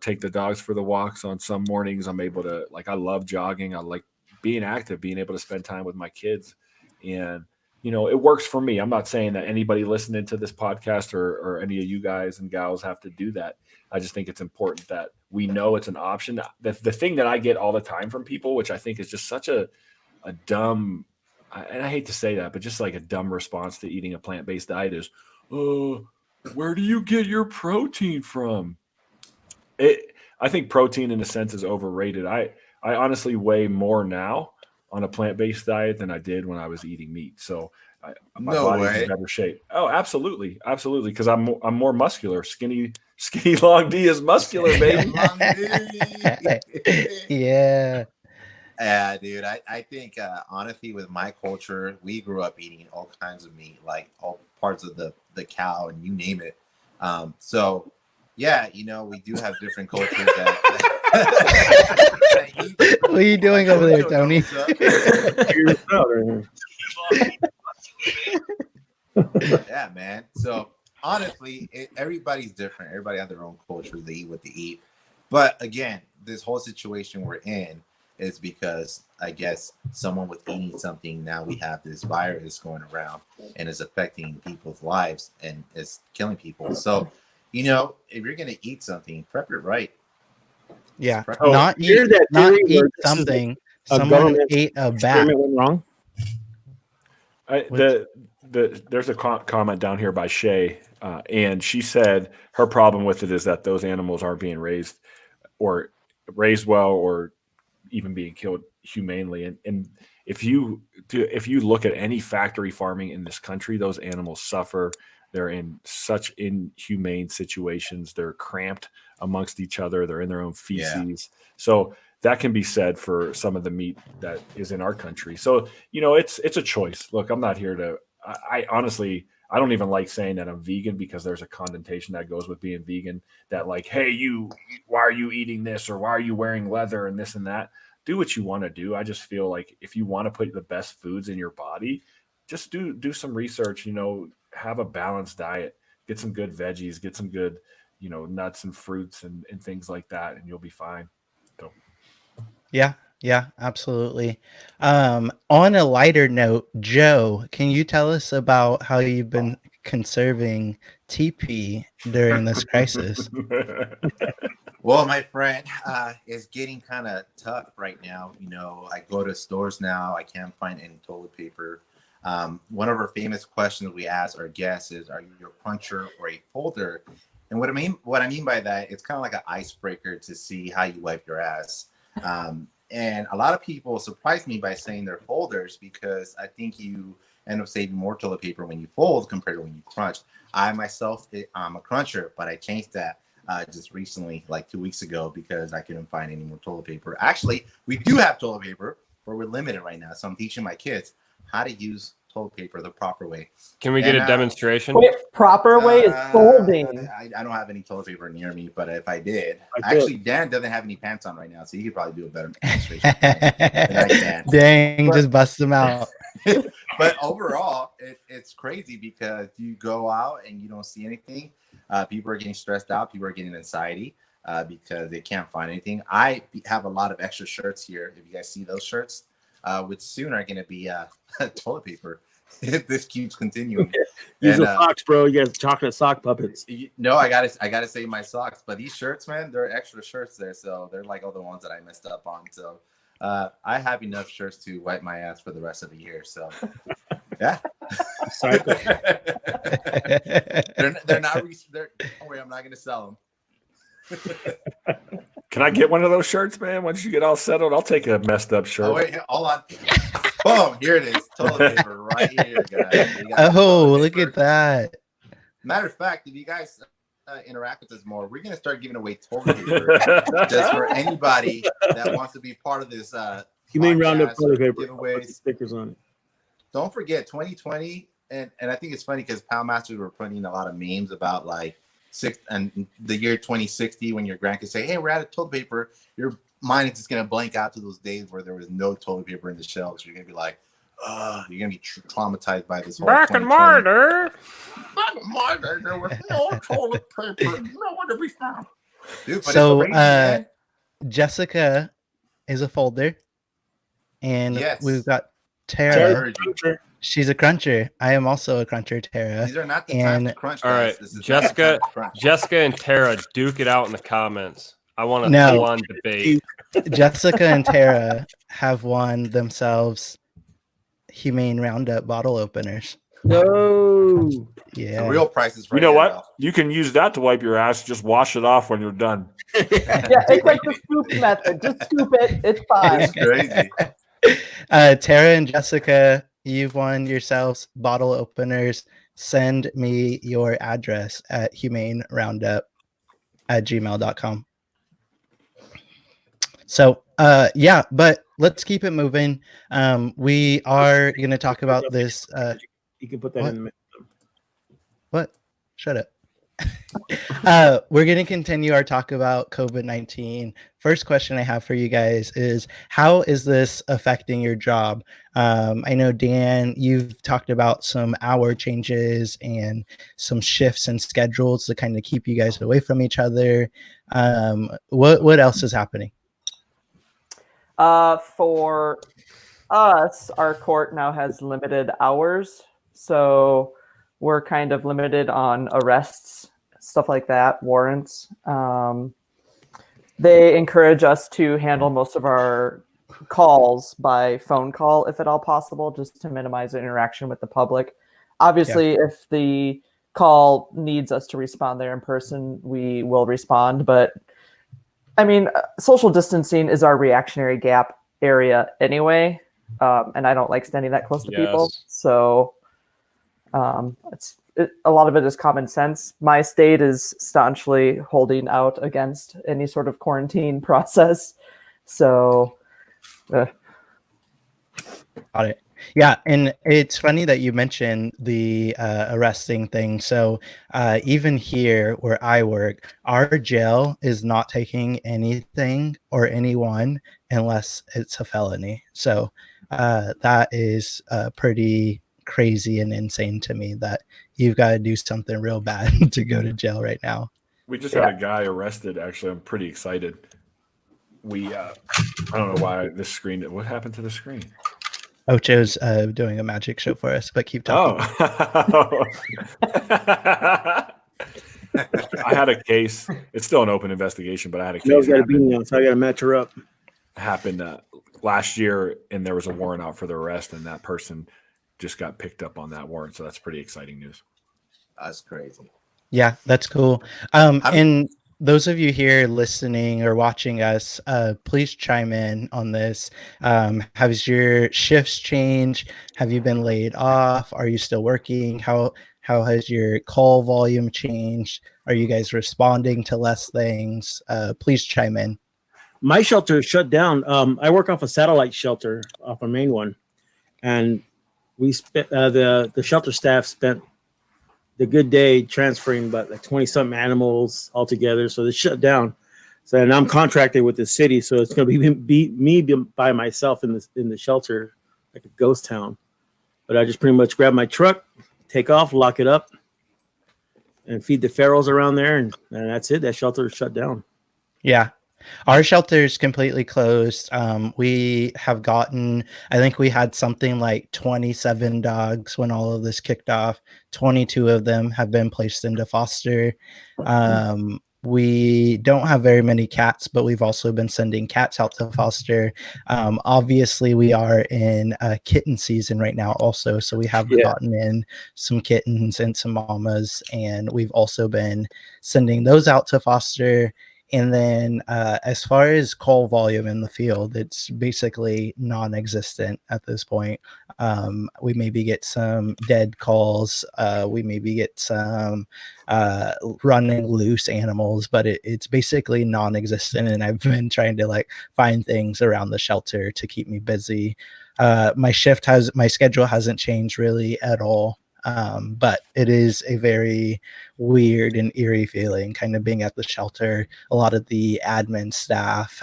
take the dogs for the walks on some mornings. I'm able to, like, I love jogging. I like being active, being able to spend time with my kids. And it works for me. I'm not saying that anybody listening to this podcast or any of you guys and gals have to do that. I just think it's important that we know it's an option. The thing that I get all the time from people, which I think is just such a dumb, and I hate to say that, but just like a dumb response to eating a plant-based diet is, where do you get your protein from? I think protein in a sense is overrated. I honestly weigh more now on a plant-based diet than I did when I was eating meat. So my body's in better shape. Oh, absolutely. Absolutely. Cause I'm more muscular. Skinny long D is muscular, baby. Yeah. Yeah, dude. I think honestly, with my culture, we grew up eating all kinds of meat, like all parts of the cow and you name it. So yeah, we do have different cultures that What are you doing over there, Tony? Yeah, man. So honestly, everybody's different. Everybody has their own culture. They eat what they eat. But again, this whole situation we're in is because I guess someone was eating something. Now we have this virus going around and is affecting people's lives and is killing people. So, if you're gonna eat something, prep it right. Yeah, Oh, not here's eat, that not theory where eat this is like something. a Someone government ate a bat. experiment went wrong. There's a comment down here by Shay, and she said her problem with it is that those animals aren't being raised well or even being killed humanely. And if you look at any factory farming in this country, those animals suffer. They're in such inhumane situations. They're cramped amongst each other. They're in their own feces. Yeah. So that can be said for some of the meat that is in our country. So, it's a choice. Look, I'm not here to, I honestly, I don't even like saying that I'm vegan because there's a connotation that goes with being vegan that like, hey, why are you eating this? Or why are you wearing leather and this and that? Do what you want to do. I just feel like if you want to put the best foods in your body, just do some research, have a balanced diet, get some good veggies, get some good, nuts and fruits and things like that. And you'll be fine. So. Yeah, absolutely. On a lighter note, Joe, can you tell us about how you've been conserving TP during this crisis? Well, my friend, it's getting kind of tough right now. I go to stores now. I can't find any toilet paper. One of our famous questions we ask our guests is, are you a cruncher or a folder? And what I mean by that, it's kind of like an icebreaker to see how you wipe your ass. And a lot of people surprise me by saying they're folders because I think you end up saving more toilet paper when you fold compared to when you crunch. I myself, I'm a cruncher, but I changed that just recently, like 2 weeks ago, because I couldn't find any more toilet paper. Actually, we do have toilet paper, but we're limited right now. So I'm teaching my kids how to use toilet paper the proper way. Can we get a demonstration? Wait, proper way is folding. I don't have any toilet paper near me, but if I did, actually, Dan doesn't have any pants on right now, so he could probably do a better demonstration than I can. Dang, just bust them out. But overall, it's crazy because you go out and you don't see anything. People are getting stressed out. People are getting anxiety because they can't find anything. I have a lot of extra shirts here. If you guys see those shirts, which soon are going to be toilet paper if this keeps continuing. Use the socks, bro. You guys chocolate sock puppets. No, I gotta save my socks. But these shirts, man, they're extra shirts there, so they're like all the ones that I messed up on. So I have enough shirts to wipe my ass for the rest of the year. So yeah. they're not. Don't worry, I'm not gonna sell them. Can I get one of those shirts, man? Once you get all settled, I'll take a messed up shirt. Oh wait, hold on. Boom! Here it is. Toilet paper right here, guys. Oh, look at that. Matter of fact, if you guys interact with us more, we're gonna start giving away toilet paper just for anybody that wants to be part of this. Humane Roundup toilet paper giveaways. Stickers on it. Don't forget 2020, and I think it's funny because Pound Masters were putting a lot of memes about like the year 2060 when your grandkids say, "Hey, we're out of toilet paper." Your mind is just gonna blank out to those days where there was no toilet paper in the shelves. You're gonna be like, you're gonna be traumatized by this whole back in my day. Back in my day, there was no toilet paper. Nowhere to be found. Dude, but So it's crazy, Jessica is a folder, and Yes. we've got Tara. Tara. She's a cruncher. I am also a cruncher, Tara. These are not the times And to crunch. All right, guys. This is Jessica, not the time to crunch. Jessica and Tara, duke it out in the comments. I want to No. full on debate. Jessica and Tara have won themselves Humane Roundup bottle openers. No. Yeah. The real price is right You know here, what? though. You can use that to wipe your ass. Just wash it off when you're done. Yeah, it's like the scoop method. Just scoop it. It's fine. It's crazy. Tara and Jessica, you've won yourselves bottle openers. Send me your address at humaneroundup@gmail.com. So, yeah, but let's keep it moving. We are going to talk about this. You can put that what? in the What? Shut up. We're going to continue our talk about COVID-19. First question I have for you guys is, how is this affecting your job? I know, Dan, you've talked about some hour changes and some shifts and schedules to kind of keep you guys away from each other. What else is happening? For us, our court now has limited hours, so we're kind of limited on arrests, stuff like that, warrants. They encourage us to handle most of our calls by phone call, if at all possible, just to minimize the interaction with the public. Obviously, if the call needs us to respond there in person, we will respond. But I mean, social distancing is our reactionary gap area anyway. And I don't like standing that close to people. So a lot of it is common sense. My state is staunchly holding out against any sort of quarantine process. So, got it. Yeah, and it's funny that you mentioned the arresting thing. So even here where I work, our jail is not taking anything or anyone unless it's a felony. So that is pretty crazy and insane to me that you've got to do something real bad to go to jail right now. We just had a guy arrested. Actually, I'm pretty excited. I don't know why this screen. What happened to the screen? Ocho's doing a magic show for us, but keep talking. Oh. I had a case. It's still an open investigation, but I had a case. Got a beanie on, so I got to match her up. Happened last year, and there was a warrant out for the arrest, and that person just got picked up on that warrant. So that's pretty exciting news. That's crazy. Yeah, that's cool. And those of you here listening or watching us, please chime in on this. Has your shifts changed? Have you been laid off? Are you still working? How has your call volume changed? Are you guys responding to less things? Please chime in. My shelter is shut down. I work off a satellite shelter off a main one, and we spent the shelter staff spent the good day transferring about like 20-something animals altogether. So they shut down. So, and I'm contracted with the city, so it's going to be me by myself in the shelter, like a ghost town. But I just pretty much grab my truck, take off, lock it up, and feed the ferals around there, and that's it. That shelter is shut down. Yeah. Our shelter is completely closed. We have gotten, I think we had something like 27 dogs when all of this kicked off. 22 of them have been placed into foster. We don't have very many cats, but we've also been sending cats out to foster. Obviously, we are in kitten season right now also. So we have gotten in some kittens and some mamas, and we've also been sending those out to foster. And then as far as call volume in the field, it's basically non-existent at this point. We maybe get some dead calls. We maybe get some running loose animals, but it's basically non-existent. And I've been trying to find things around the shelter to keep me busy. My schedule hasn't changed really at all. But it is a very weird and eerie feeling kind of being at the shelter. A lot of the admin staff,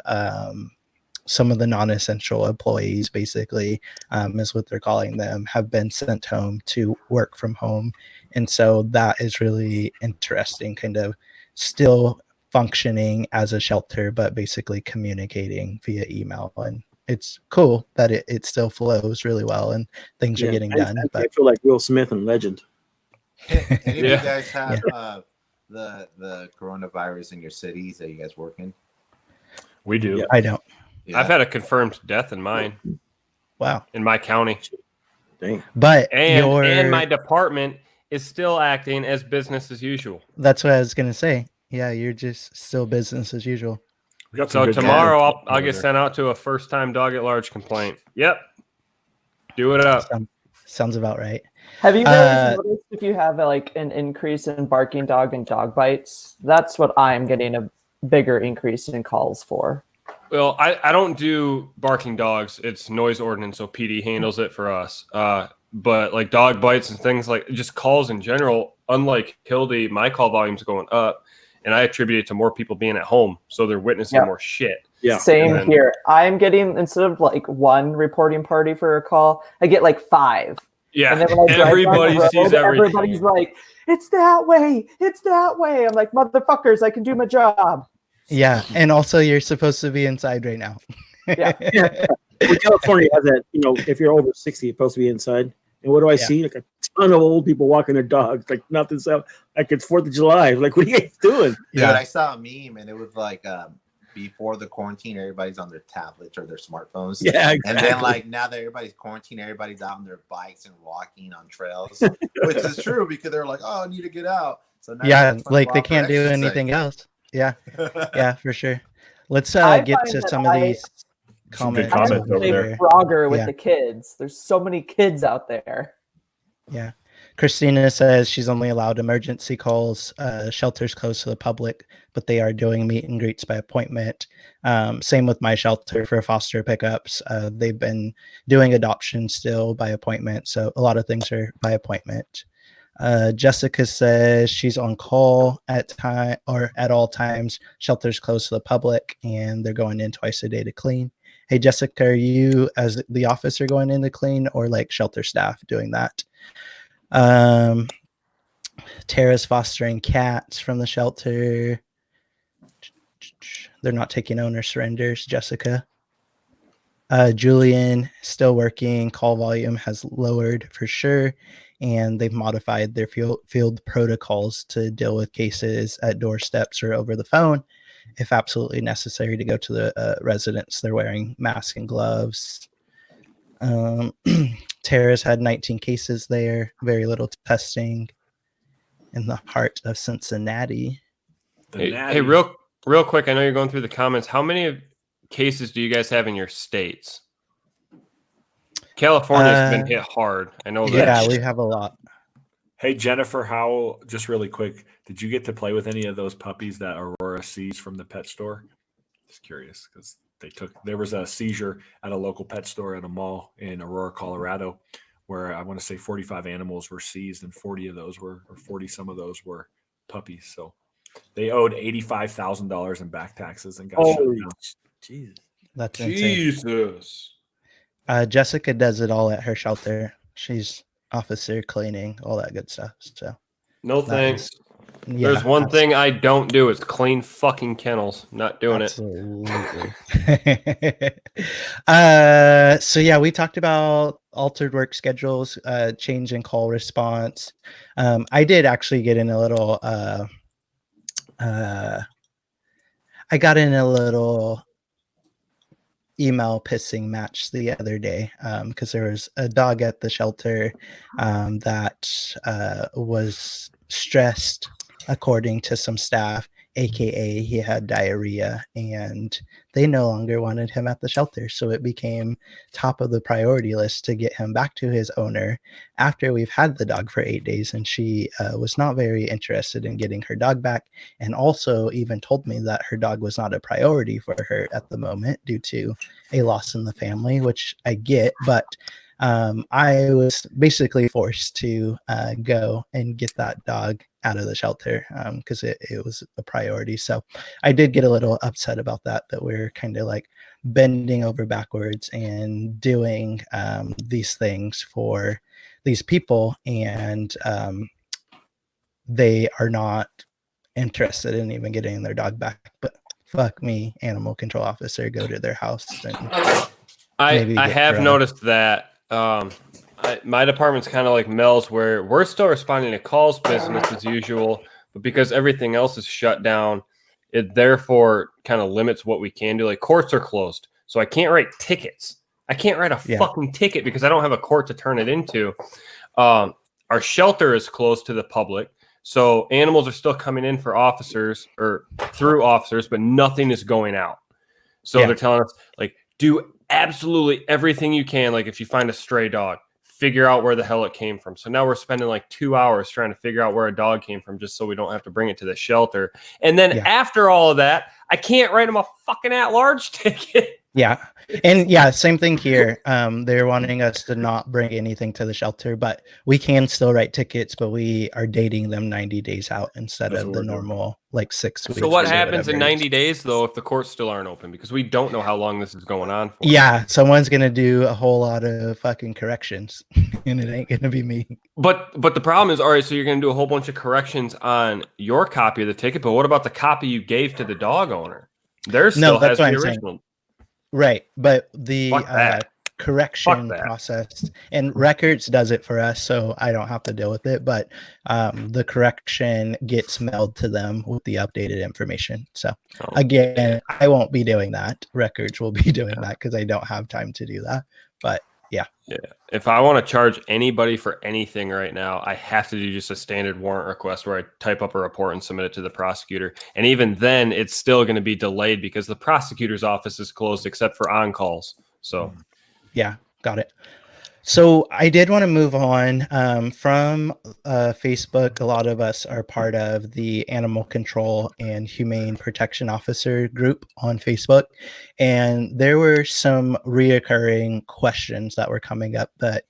some of the non-essential employees basically, is what they're calling them, have been sent home to work from home. And so that is really interesting, kind of still functioning as a shelter, but basically communicating via email. And it's cool that it still flows really well and things are getting done. I feel like Will Smith and Legend. Any of you guys have the coronavirus in your cities that you guys work in? We do. Yeah. I don't. Yeah. I've had a confirmed death in mine. Wow. In my county. Dang. But and my department is still acting as business as usual. That's what I was gonna say. Yeah, you're just still business as usual. So tomorrow I'll get sent out to a first-time dog at large complaint. Yep. Do it up. Sounds about right. Have you guys noticed if you have an increase in barking dog and dog bites? That's what I'm getting a bigger increase in calls for. Well, I don't do barking dogs. It's noise ordinance, so PD handles it for us. But dog bites and things just calls in general, unlike Hildy, my call volume's going up, and I attribute it to more people being at home, so they're witnessing more shit. Yeah. Same here. I'm getting, instead of like one reporting party for a call, I get like 5. Yeah, and then when I drive everybody down the sees road, everything. everybody's like, "It's that way. It's that way." I'm like, "Motherfuckers, I can do my job." Yeah, and also you're supposed to be inside right now. Yeah. Well, California has that, if you're over 60, you're supposed to be inside. And what do I see? Like a ton of old people walking their dogs, like nothing. So, like it's 4th of July. Like, what are you guys doing? Dude, I saw a meme and it was like before the quarantine, everybody's on their tablets or their smartphones. Yeah, And then exactly. like now that everybody's quarantined, everybody's out on their bikes and walking on trails, which is true because they're like, oh, I need to get out. So now Yeah, like they can't do anything else. Yeah, yeah, for sure. Let's get find to that some of these Some good comments. comments over there. Frogger with Yeah. the kids. There's so many kids out there. Yeah. Christina says she's only allowed emergency calls. Shelters closed to the public, but they are doing meet and greets by appointment. Same with my shelter for foster pickups. They've been doing adoption still by appointment. So a lot of things are by appointment. Jessica says she's on call at all times. Shelters closed to the public and they're going in twice a day to clean. Hey, Jessica, are you as the officer going in to clean or like shelter staff doing that? Tara's fostering cats from the shelter. They're not taking owner surrenders, Jessica. Julian still working. Call volume has lowered for sure, and they've modified their field protocols to deal with cases at doorsteps or over the phone. If absolutely necessary to go to the residents, they're wearing masks and gloves. Tara's had 19 cases there, very little testing in the heart of Cincinnati. Hey, real quick, I know you're going through the comments. How many cases do you guys have in your states? California's been hit hard. I know that. Yeah, we have a lot. Hey, Jennifer, how, just really quick, did you get to play with any of those puppies that Aurora seized from the pet store? Just curious because there was a seizure at a local pet store at a mall in Aurora, Colorado, where I want to say 45 animals were seized and 40 some of those were puppies. So they owed $85,000 in back taxes and got shut down. Jesus. That's insane. Jesus. Jessica does it all at her shelter. She's officer, cleaning, all that good stuff. So no thanks. There's one thing I don't do is clean fucking kennels. Not doing it. So yeah, we talked about altered work schedules, change in call response. I did actually get in a little I got in a little email pissing match the other day because there was a dog at the shelter that was stressed, according to some staff, aka he had diarrhea, and they no longer wanted him at the shelter. So it became top of the priority list to get him back to his owner after we've had the dog for 8 days, and she was not very interested in getting her dog back, and also even told me that her dog was not a priority for her at the moment due to a loss in the family, which I get, but I was basically forced to go and get that dog out of the shelter because it was a priority. So I did get a little upset about that we're kind of like bending over backwards and doing these things for these people, and they are not interested in even getting their dog back. But fuck me, animal control officer, go to their house. And I have noticed that my department's kind of like Mel's, where we're still responding to calls, business as usual, but because everything else is shut down, it therefore kind of limits what we can do. Like courts are closed, so I can't write tickets. I can't write a fucking ticket because I don't have a court to turn it into. Our shelter is closed to the public, so animals are still coming in for officers or through officers, but nothing is going out. So they're telling us, like, do absolutely everything you can. Like if you find a stray dog, figure out where the hell it came from. So now we're spending like 2 hours trying to figure out where a dog came from just so we don't have to bring it to the shelter. And then after all of that, I can't write them a fucking at-large ticket. Yeah. And yeah, same thing here. They're wanting us to not bring anything to the shelter, but we can still write tickets, but we are dating them 90 days out instead That's of what the we're doing. normal like 6 weeks. So what or happens in whatever. 90 days though if the courts still aren't open? Because we don't know how long this is going on for. Yeah, someone's gonna do a whole lot of fucking corrections, and it ain't gonna be me. But the problem is, all right, so you're going to do a whole bunch of corrections on your copy of the ticket, but what about the copy you gave to the dog owner? Theirs still has the original. Right, but the Fuck that. correction Fuck that. process and records does it for us, so I don't have to deal with it. But the correction gets mailed to them with the updated information. So again, I won't be doing that. Records will be doing that because I don't have time to do that. But yeah. If I want to charge anybody for anything right now, I have to do just a standard warrant request where I type up a report and submit it to the prosecutor. And even then, it's still going to be delayed because the prosecutor's office is closed except for on calls. So, yeah, got it. So I did want to move on from Facebook. A lot of us are part of the Animal Control and Humane Protection Officer group on Facebook. And there were some reoccurring questions that were coming up that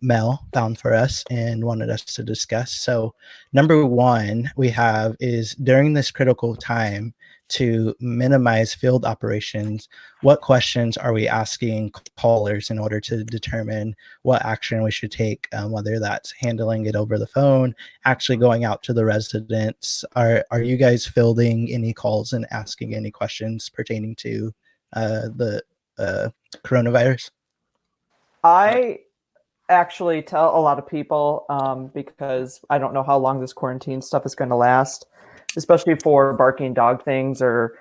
Mel found for us and wanted us to discuss. So number one we have is, during this critical time to minimize field operations, what questions are we asking callers in order to determine what action we should take, whether that's handling it over the phone, actually going out to the residents? Are you guys fielding any calls and asking any questions pertaining to the coronavirus? I actually tell a lot of people because I don't know how long this quarantine stuff is going to last, especially for barking dog things or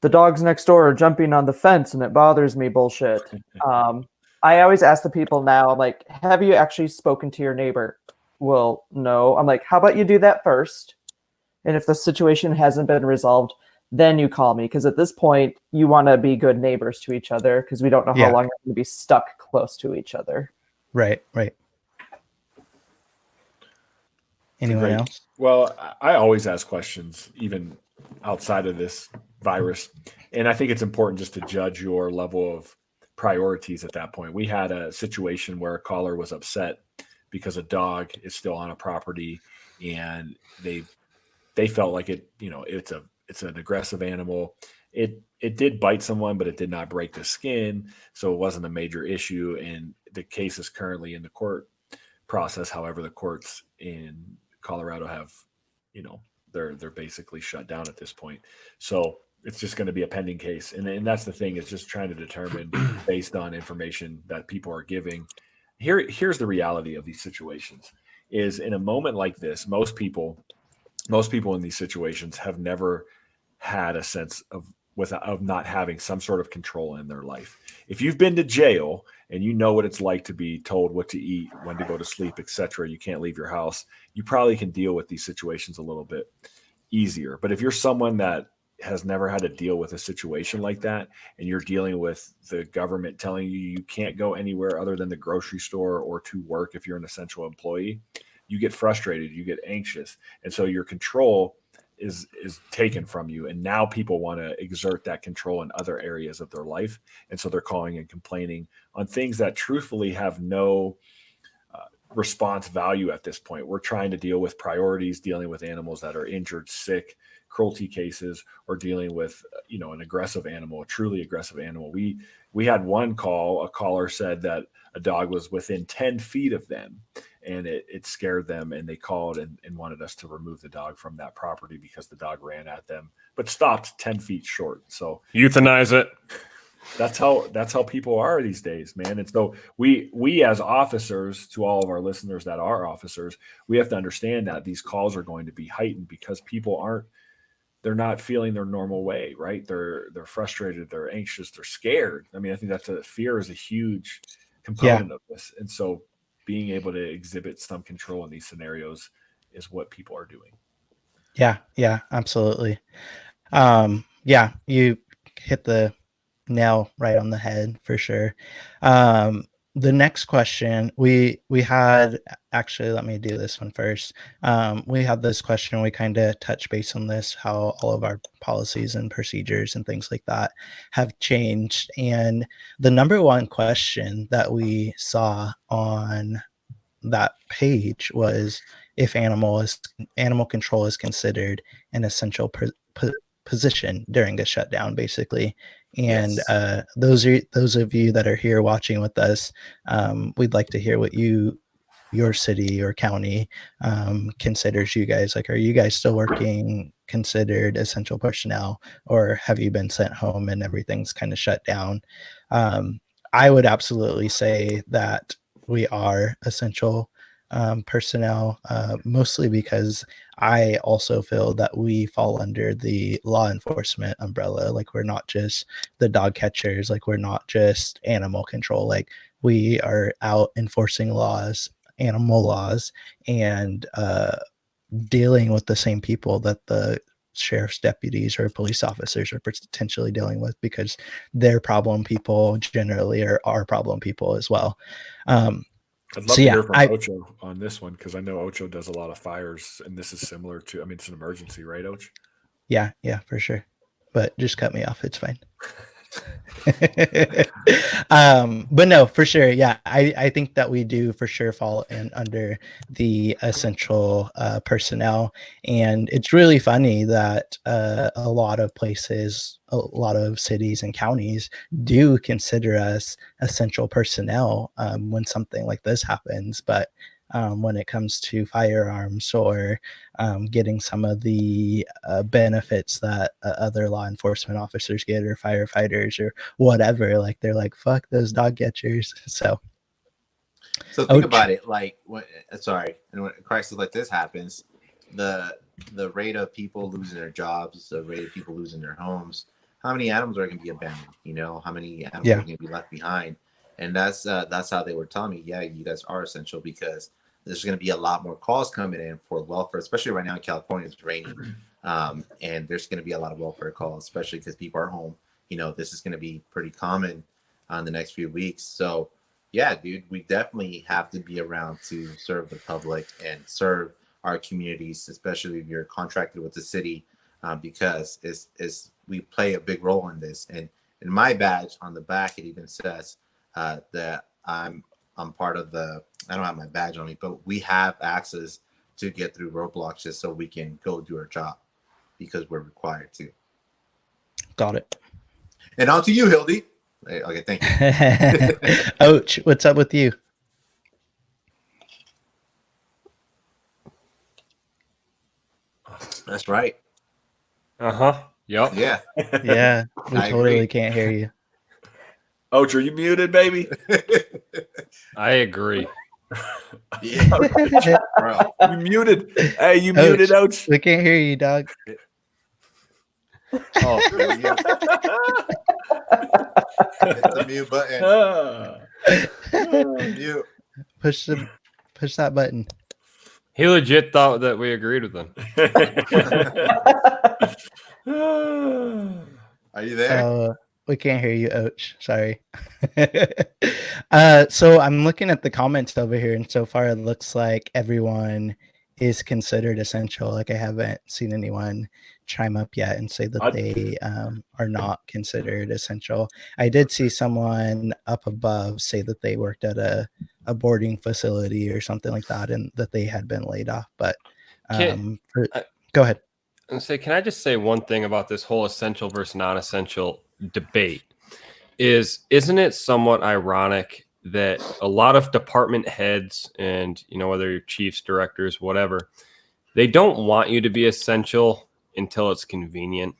the dogs next door are jumping on the fence and it bothers me bullshit. I always ask the people now, I'm like, have you actually spoken to your neighbor? Well, no. I'm like, how about you do that first? And if the situation hasn't been resolved, then you call me. Because at this point, you want to be good neighbors to each other because we don't know how long we're going to be stuck close to each other. Right. Anyone else? Well, I always ask questions, even outside of this virus. And I think it's important just to judge your level of priorities at that point. We had a situation where a caller was upset because a dog is still on a property and they felt like it's an aggressive animal. It did bite someone, but it did not break the skin. So it wasn't a major issue. And the case is currently in the court process. However, the courts in Colorado have, they're basically shut down at this point. So it's just going to be a pending case. And that's the thing, is just trying to determine based on information that people are giving. Here's the reality of these situations is, in a moment like this, most people in these situations have never had a sense of not having some sort of control in their life. If you've been to jail and you know what it's like to be told what to eat, when to go to sleep, etc., you can't leave your house, you probably can deal with these situations a little bit easier. But if you're someone that has never had to deal with a situation like that, and you're dealing with the government telling you can't go anywhere other than the grocery store or to work if you're an essential employee, you get frustrated, you get anxious. And so your control is taken from you. And now people want to exert that control in other areas of their life. And so they're calling and complaining on things that truthfully have no response value at this point. We're trying to deal with priorities, dealing with animals that are injured, sick, cruelty cases, or dealing with, an aggressive animal, a truly aggressive animal. We had one call, a caller said that a dog was within 10 feet of them, and it scared them, and they called and wanted us to remove the dog from that property because the dog ran at them, but stopped 10 feet short. So euthanize it. That's how people are these days, man. And so we as officers, to all of our listeners that are officers, we have to understand that these calls are going to be heightened because people they're not feeling their normal way, right? They're frustrated, they're anxious, they're scared. I mean, I think fear is a huge component of this. And so being able to exhibit some control in these scenarios is what people are doing. Yeah, absolutely. You hit the nail right on the head for sure. the next question we had, actually, let me do this one first. We had this question, we kind of touch base on this, how all of our policies and procedures and things like that have changed. And the number one question that we saw on that page was if animal control is considered an essential position during a shutdown, basically. And those of you that are here watching with us, we'd like to hear what your city or county considers you guys. Like, are you guys still working considered essential personnel, or have you been sent home and everything's kind of shut down? I would absolutely say that we are essential personnel, mostly because I also feel that we fall under the law enforcement umbrella. Like, we're not just the dog catchers, like we're not just animal control, like we are out enforcing laws, animal laws, and dealing with the same people that the sheriff's deputies or police officers are potentially dealing with, because their problem people generally are our problem people as well. I'd love to hear from Ocho on this one, because I know Ocho does a lot of fires, and this is similar to, I mean, it's an emergency, right, Ocho? Yeah, for sure. But just cut me off. It's fine. But no, for sure. Yeah, I think that we do for sure fall in under the essential personnel. And it's really funny that a lot of places, a lot of cities and counties do consider us essential personnel when something like this happens. But when it comes to firearms or getting some of the benefits that other law enforcement officers get, or firefighters or whatever, like they're like, fuck those dog catchers. So think about it, like when a crisis like this happens, the rate of people losing their jobs, the rate of people losing their homes, how many animals are going to be abandoned? You know, how many animals are going to be left behind? And that's how they were telling me, yeah, you guys are essential, because there's going to be a lot more calls coming in for welfare, especially right now in California. It's raining, and there's going to be a lot of welfare calls, especially because people are home. You know, this is going to be pretty common in the next few weeks. So, yeah, dude, we definitely have to be around to serve the public and serve our communities, especially if you're contracted with the city, because we play a big role in this. And in my badge on the back, it even says that I'm part of the, I don't have my badge on me, but we have access to get through roadblocks just so we can go do our job, because we're required to. Got it. And on to you, Hildy. Okay, thank you. Ouch, what's up with you? That's right. Uh-huh. Yep. Yeah. Yeah, we totally can't hear you. Ouch, are you muted, baby? I agree. Yeah. Bro. You muted. Hey, you muted, Ouch. We can't hear you, dog. Oh, hit the mute button. Mute. Push that button. He legit thought that we agreed with him. Are you there? We can't hear you, Ouch. Sorry. So I'm looking at the comments over here, and so far it looks like everyone is considered essential. Like, I haven't seen anyone chime up yet and say that they are not considered essential. I did see someone up above say that they worked at a boarding facility or something like that, and that they had been laid off. But go ahead. Can I just say one thing about this whole essential versus non-essential debate? Isn't it somewhat ironic that a lot of department heads, and whether you're chiefs, directors, whatever, they don't want you to be essential until it's convenient,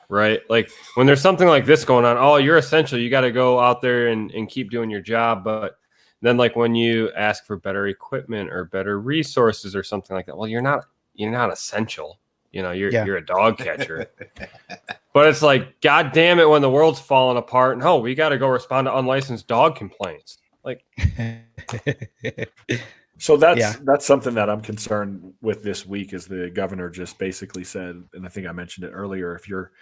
right? Like, when there's something like this going on, oh, you're essential, you got to go out there and keep doing your job. But then, like, when you ask for better equipment or better resources or something like that, well, you're not essential. You're a dog catcher. But it's like, God damn it, when the world's falling apart, no, we got to go respond to unlicensed dog complaints. Like, so that's something that I'm concerned with this week, is the governor just basically said, and I think I mentioned it earlier, if you're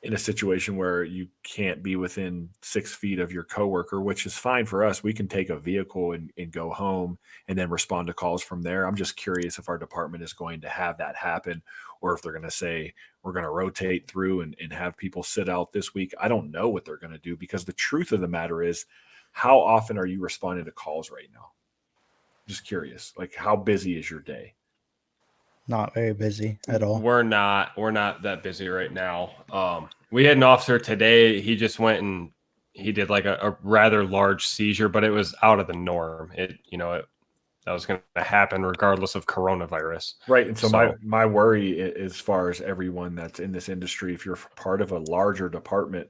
in a situation where you can't be within 6 feet of your coworker, which is fine for us. We can take a vehicle and go home and then respond to calls from there. I'm just curious if our department is going to have that happen, or if they're going to say we're going to rotate through and have people sit out this week. I don't know what they're going to do, because the truth of the matter is, how often are you responding to calls right now? Just curious, like, how busy is your day? Not very busy at all. We're not that busy right now. We had an officer today. He just went and he did like a rather large seizure, but it was out of the norm. That was going to happen regardless of coronavirus. Right. And so my worry, as far as everyone that's in this industry, if you're part of a larger department,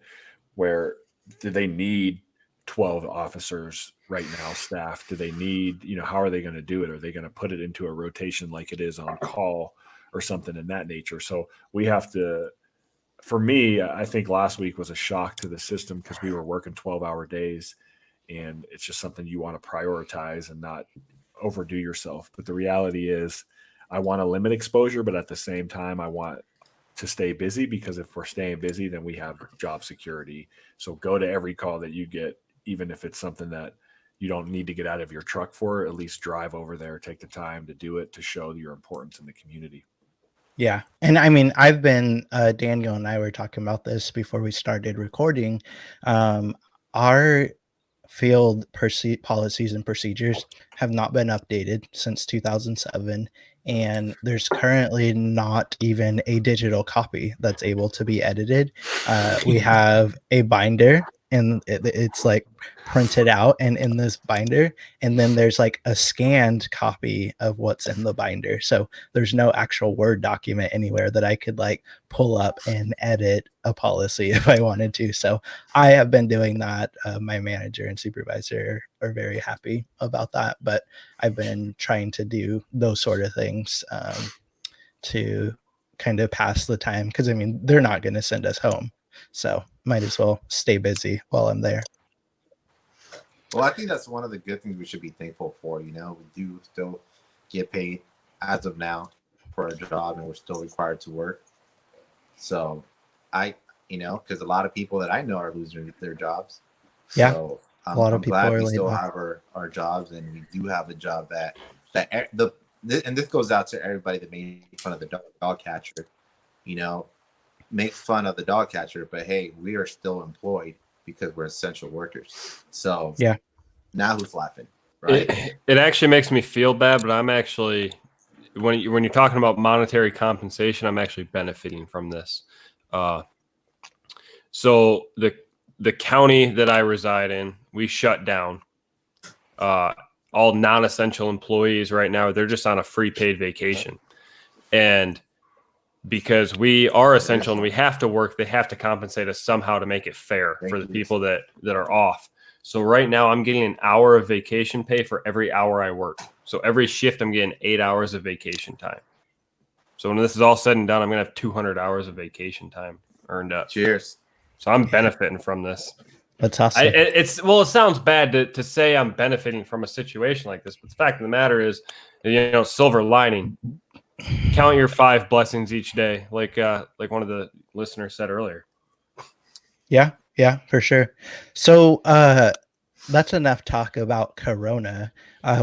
where do they need 12 officers right now, staff? Do they need, how are they going to do it? Are they going to put it into a rotation like it is on call or something in that nature? So we have to, for me, I think last week was a shock to the system, because we were working 12-hour days, and it's just something you want to prioritize and not overdo yourself. But the reality is, I want to limit exposure, but at the same time, I want to stay busy, because if we're staying busy, then we have job security. So go to every call that you get, even if it's something that you don't need to get out of your truck for, at least drive over there, take the time to do it, to show your importance in the community. Yeah. And I mean, I've been, Daniel and I were talking about this before we started recording. Our field policies and procedures have not been updated since 2007. And there's currently not even a digital copy that's able to be edited. We have a binder, and it's like printed out and in this binder, and then there's like a scanned copy of what's in the binder. So there's no actual Word document anywhere that I could like pull up and edit a policy if I wanted to. So I have been doing that. My manager and supervisor are very happy about that, but I've been trying to do those sort of things to kind of pass the time, because I mean, they're not going to send us home. So might as well stay busy while I'm there. Well, I think that's one of the good things we should be thankful for. We do still get paid as of now for our job, and we're still required to work. So because a lot of people that I know are losing their jobs. Yeah. So a lot of I'm people glad are we still laid off. have our jobs, and we do have a job and this goes out to everybody that made fun of the dog catcher, makes fun of the dog catcher, but hey, we are still employed because we're essential workers. So yeah, now who's laughing, right? It actually makes me feel bad, but I'm actually, when you're talking about monetary compensation, I'm actually benefiting from this. So the county that I reside in, we shut down all non-essential employees right now. They're just on a free paid vacation, and because we are essential and we have to work, they have to compensate us somehow to make it fair for the people that are off. So right now I'm getting an hour of vacation pay for every hour I work. So every shift I'm getting 8 hours of vacation time. So when this is all said and done, I'm going to have 200 hours of vacation time earned up. Cheers. So I'm benefiting from this. That's awesome. It sounds bad to say I'm benefiting from a situation like this, but the fact of the matter is, silver lining. Count your 5 blessings each day, like one of the listeners said earlier. Yeah, for sure. So that's enough talk about Corona.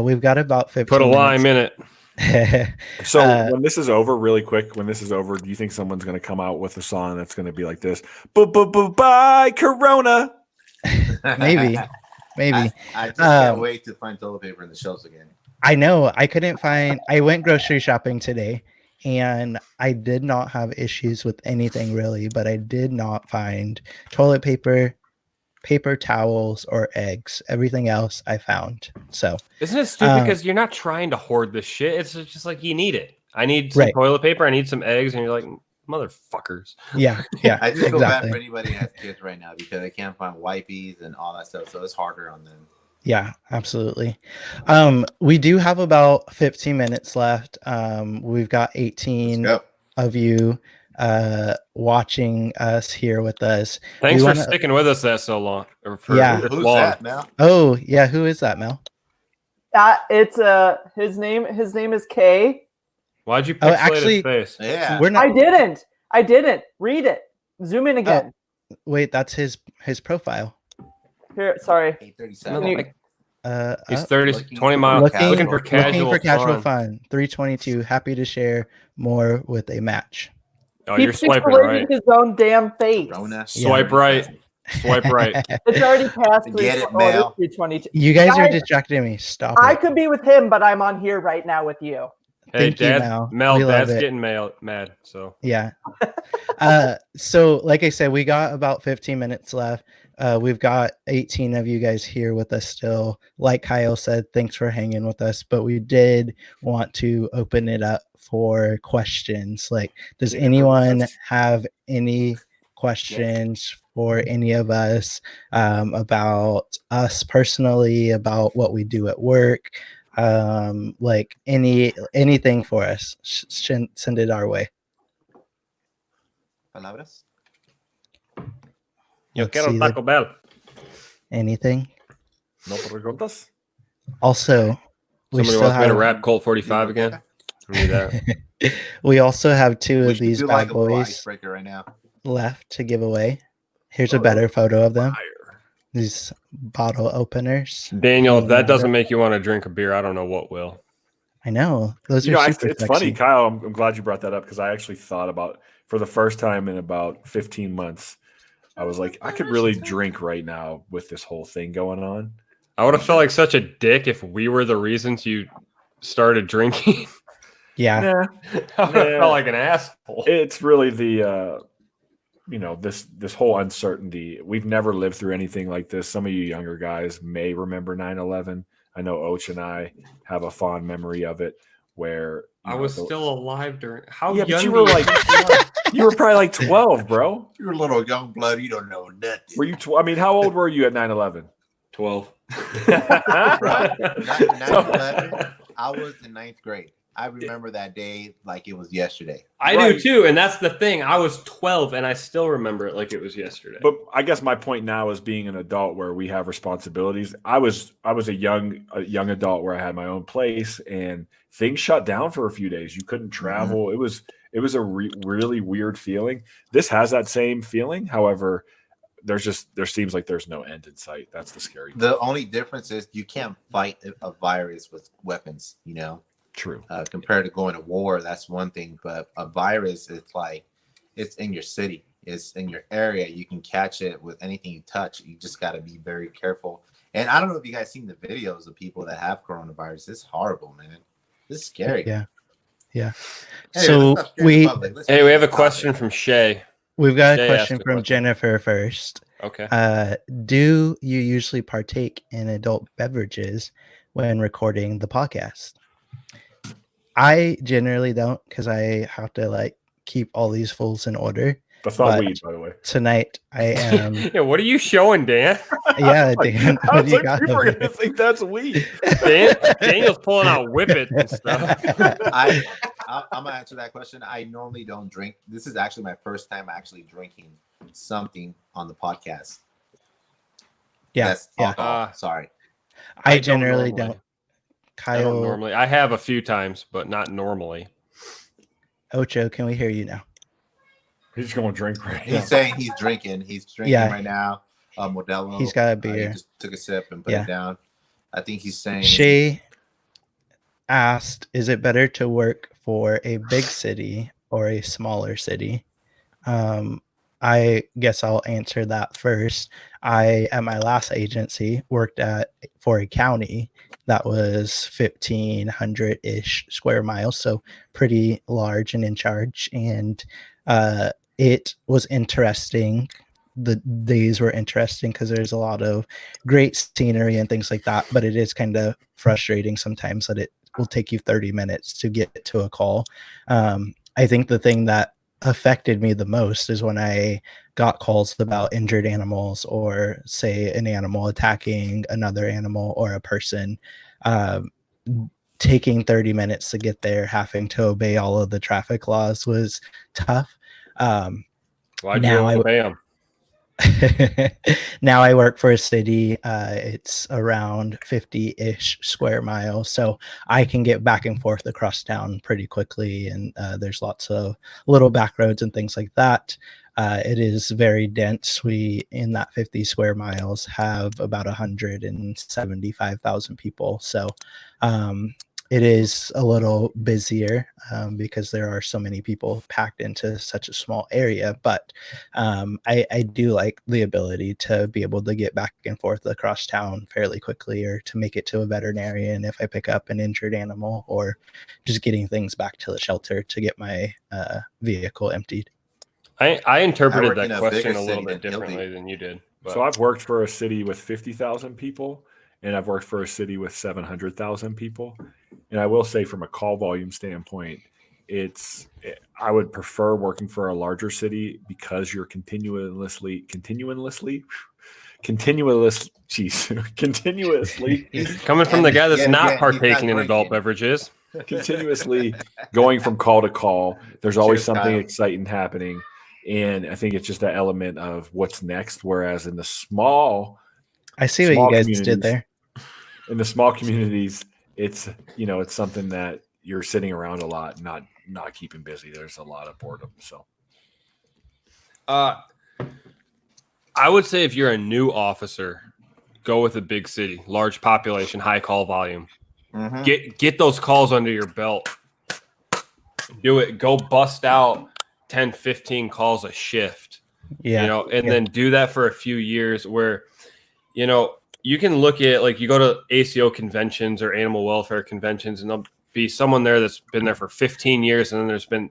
We've got about 15 Put a minutes. lime in it. So when this is over, really quick, do you think someone's going to come out with a song that's going to be like this? Bye, Corona. Maybe. I just can't wait to find toilet paper in the shelves again. I know. I went grocery shopping today, and I did not have issues with anything really, but I did not find toilet paper, paper towels, or eggs. Everything else I found. So isn't it stupid because you're not trying to hoard this shit? It's just like you need it. I need some toilet paper. I need some eggs, and you're like, motherfuckers. Yeah. I just feel bad for anybody that has kids right now because they can't find wipes and all that stuff, so it's harder on them. Yeah, absolutely. We do have about 15 minutes left. We've got 18 of you watching us here with us. Thanks for sticking with us that so long. Who's that, Mel? Oh, yeah. Who is that, Mel? It's his name is Kay. Why'd you pixelate his face? Yeah. I didn't. Read it. Zoom in again. Wait, that's his profile. Here, sorry. 837. He's 20 miles. Looking for casual fun. 322. Happy to share more with a match. Oh, He you're swiping pixelated right. his own damn face. Swipe right. Swipe right. It's already past Get it, 322. You guys are distracting me. Stop I it. could be with him, but I'm on here right now with you. Hey, Thank you, Mel. We love Dad's it. getting mad. So Yeah. So like I said, we got about 15 minutes left. We've got 18 of you guys here with us still. Like Kyle said, thanks for hanging with us. But we did want to open it up for questions. Like, does anyone have any questions for any of us about us personally, about what we do at work? Like anything for us, send it our way. Palabras? Yo quiero Taco Bell. Anything? No preguntas? Also, we Somebody still wants me to have rap Colt 45 again. I need that. we also have two We of should these do bad like a little boys icebreaker right now. left to give away. Here's a better photo of them. These bottle openers. Daniel, if that doesn't make you want to drink a beer, I don't know what will. I know. Those You are know, super it's sexy. funny, Kyle. I'm glad you brought that up because I actually thought about, for the first time in about 15 months, I was like, I could really drink right now with this whole thing going on. I would have felt like such a dick if we were the reasons you started drinking. Yeah. I would have felt like an asshole. It's really the this whole uncertainty. We've never lived through anything like this. Some of you younger guys may remember 9/11. I know Och and I have a fond memory of it where I was still alive during. How yeah, young but you were like you were probably like 12, bro. You're a little young blood. You don't know nothing. Were you? I mean, how old were you at 9/11? 12. 9/11, I was in 9th grade. I remember that day like it was yesterday. I do too, and that's the thing. I was 12, and I still remember it like it was yesterday. But I guess my point now is being an adult where we have responsibilities. I was a young adult where I had my own place, and things shut down for a few days. You couldn't travel. It was a really weird feeling. This has that same feeling. However, there seems like there's no end in sight. That's the scary thing. The only difference is you can't fight a virus with weapons, you know. True. Compared to going to war, that's one thing. But a virus, it's like it's in your city, it's in your area. You can catch it with anything you touch. You just got to be very careful. And I don't know if you guys seen the videos of people that have coronavirus. It's horrible, man. This is scary. Yeah. Anyway, So let's not scare the we public. Let's Hey, get we have a to the question topic. from Shay. We've got a Shay question asked a from question. Jennifer first. Okay. Do you usually partake in adult beverages when recording the podcast? I generally don't because I have to like keep all these fools in order. That's not But weed, by the way. Tonight I am. Yeah, what are you showing, Dan? Yeah, Dan. I What was do you like, got people are over gonna think that's weed. Daniel's pulling out whippets and stuff. I'm gonna answer that question. I normally don't drink. This is actually my first time actually drinking something on the podcast. Yeah, That's yeah. alcohol. Sorry. I generally normally. don't. I don't Kyle, normally. I have a few times, but not normally. Ocho, can we hear you now? He's going to drink right now. He's saying he's drinking. He's drinking Yeah. right now. Modelo. He's got a He beer. just took a sip and put Yeah. it down. I think he's saying Shay asked, "Is it better to work for a big city or a smaller city?" I guess I'll answer that first. I, at my last agency, worked for a county that was 1,500-ish square miles, so pretty large and in charge. And it was interesting. The days were interesting because there's a lot of great scenery and things like that, but it is kind of frustrating sometimes that it will take you 30 minutes to get to a call. I think the thing that affected me the most is when I got calls about injured animals or say an animal attacking another animal or a person. Taking 30 minutes to get there, having to obey all of the traffic laws was tough. Why'd you obey them? Now I work for a city. It's around 50-ish square miles, so I can get back and forth across town pretty quickly, and there's lots of little back roads and things like that. It is very dense. We, in that 50 square miles, have about 175,000 people. So it is a little busier because there are so many people packed into such a small area. But I do like the ability to be able to get back and forth across town fairly quickly, or to make it to a veterinarian if I pick up an injured animal, or just getting things back to the shelter to get my vehicle emptied. I interpreted work in that a question bigger a little city bit than Hildy. differently than you did. But. So I've worked for a city with 50,000 people, and I've worked for a city with 700,000 people. And I will say, from a call volume standpoint, I would prefer working for a larger city because you're continuously coming from the guy that's not partaking in adult beverages, continuously going from call to call. There's always Cheers, something Kyle. exciting happening. And I think it's just that element of what's next. Whereas in the small, I see what you guys did there. In the small communities, it's something that you're sitting around a lot, not keeping busy. There's a lot of boredom. So, I would say if you're a new officer, go with a big city, large population, high call volume. Mm-hmm. Get those calls under your belt. Do it. Go bust out 10, 15 calls a shift. Yeah. Then do that for a few years where, you can look at, like, you go to ACO conventions or animal welfare conventions, and there'll be someone there that's been there for 15 years, and then there's been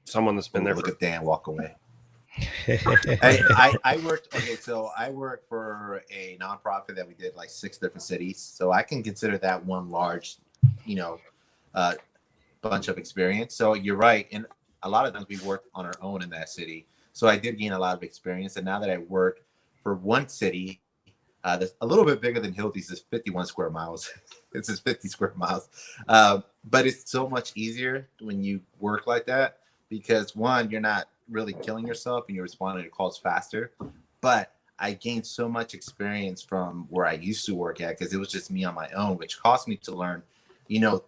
someone that's been there Look for at Dan walk away. I worked. Okay, so I worked for a nonprofit that we did like 6 different cities. So I can consider that one large, bunch of experience. So you're right, and a lot of times we work on our own in that city. So I did gain a lot of experience, and now that I work for one city that's a little bit bigger than Hildy's, is 51 square miles. It's just 50 square miles, but it's so much easier when you work like that because, one, you're not really killing yourself and you're responding to calls faster. But I gained so much experience from where I used to work at because it was just me on my own, which caused me to learn,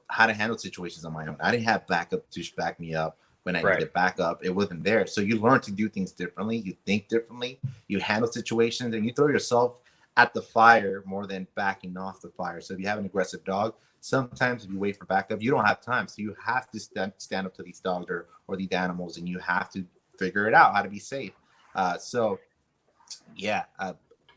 how to handle situations on my own. I didn't have backup to back me up when I needed backup. It wasn't there. So you learn to do things differently. You think differently. You handle situations, and you throw yourself at the fire more than backing off the fire. So if you have an aggressive dog, sometimes if you wait for backup, you don't have time. So you have to stand up to these dogs or these animals, and you have to figure it out how to be safe.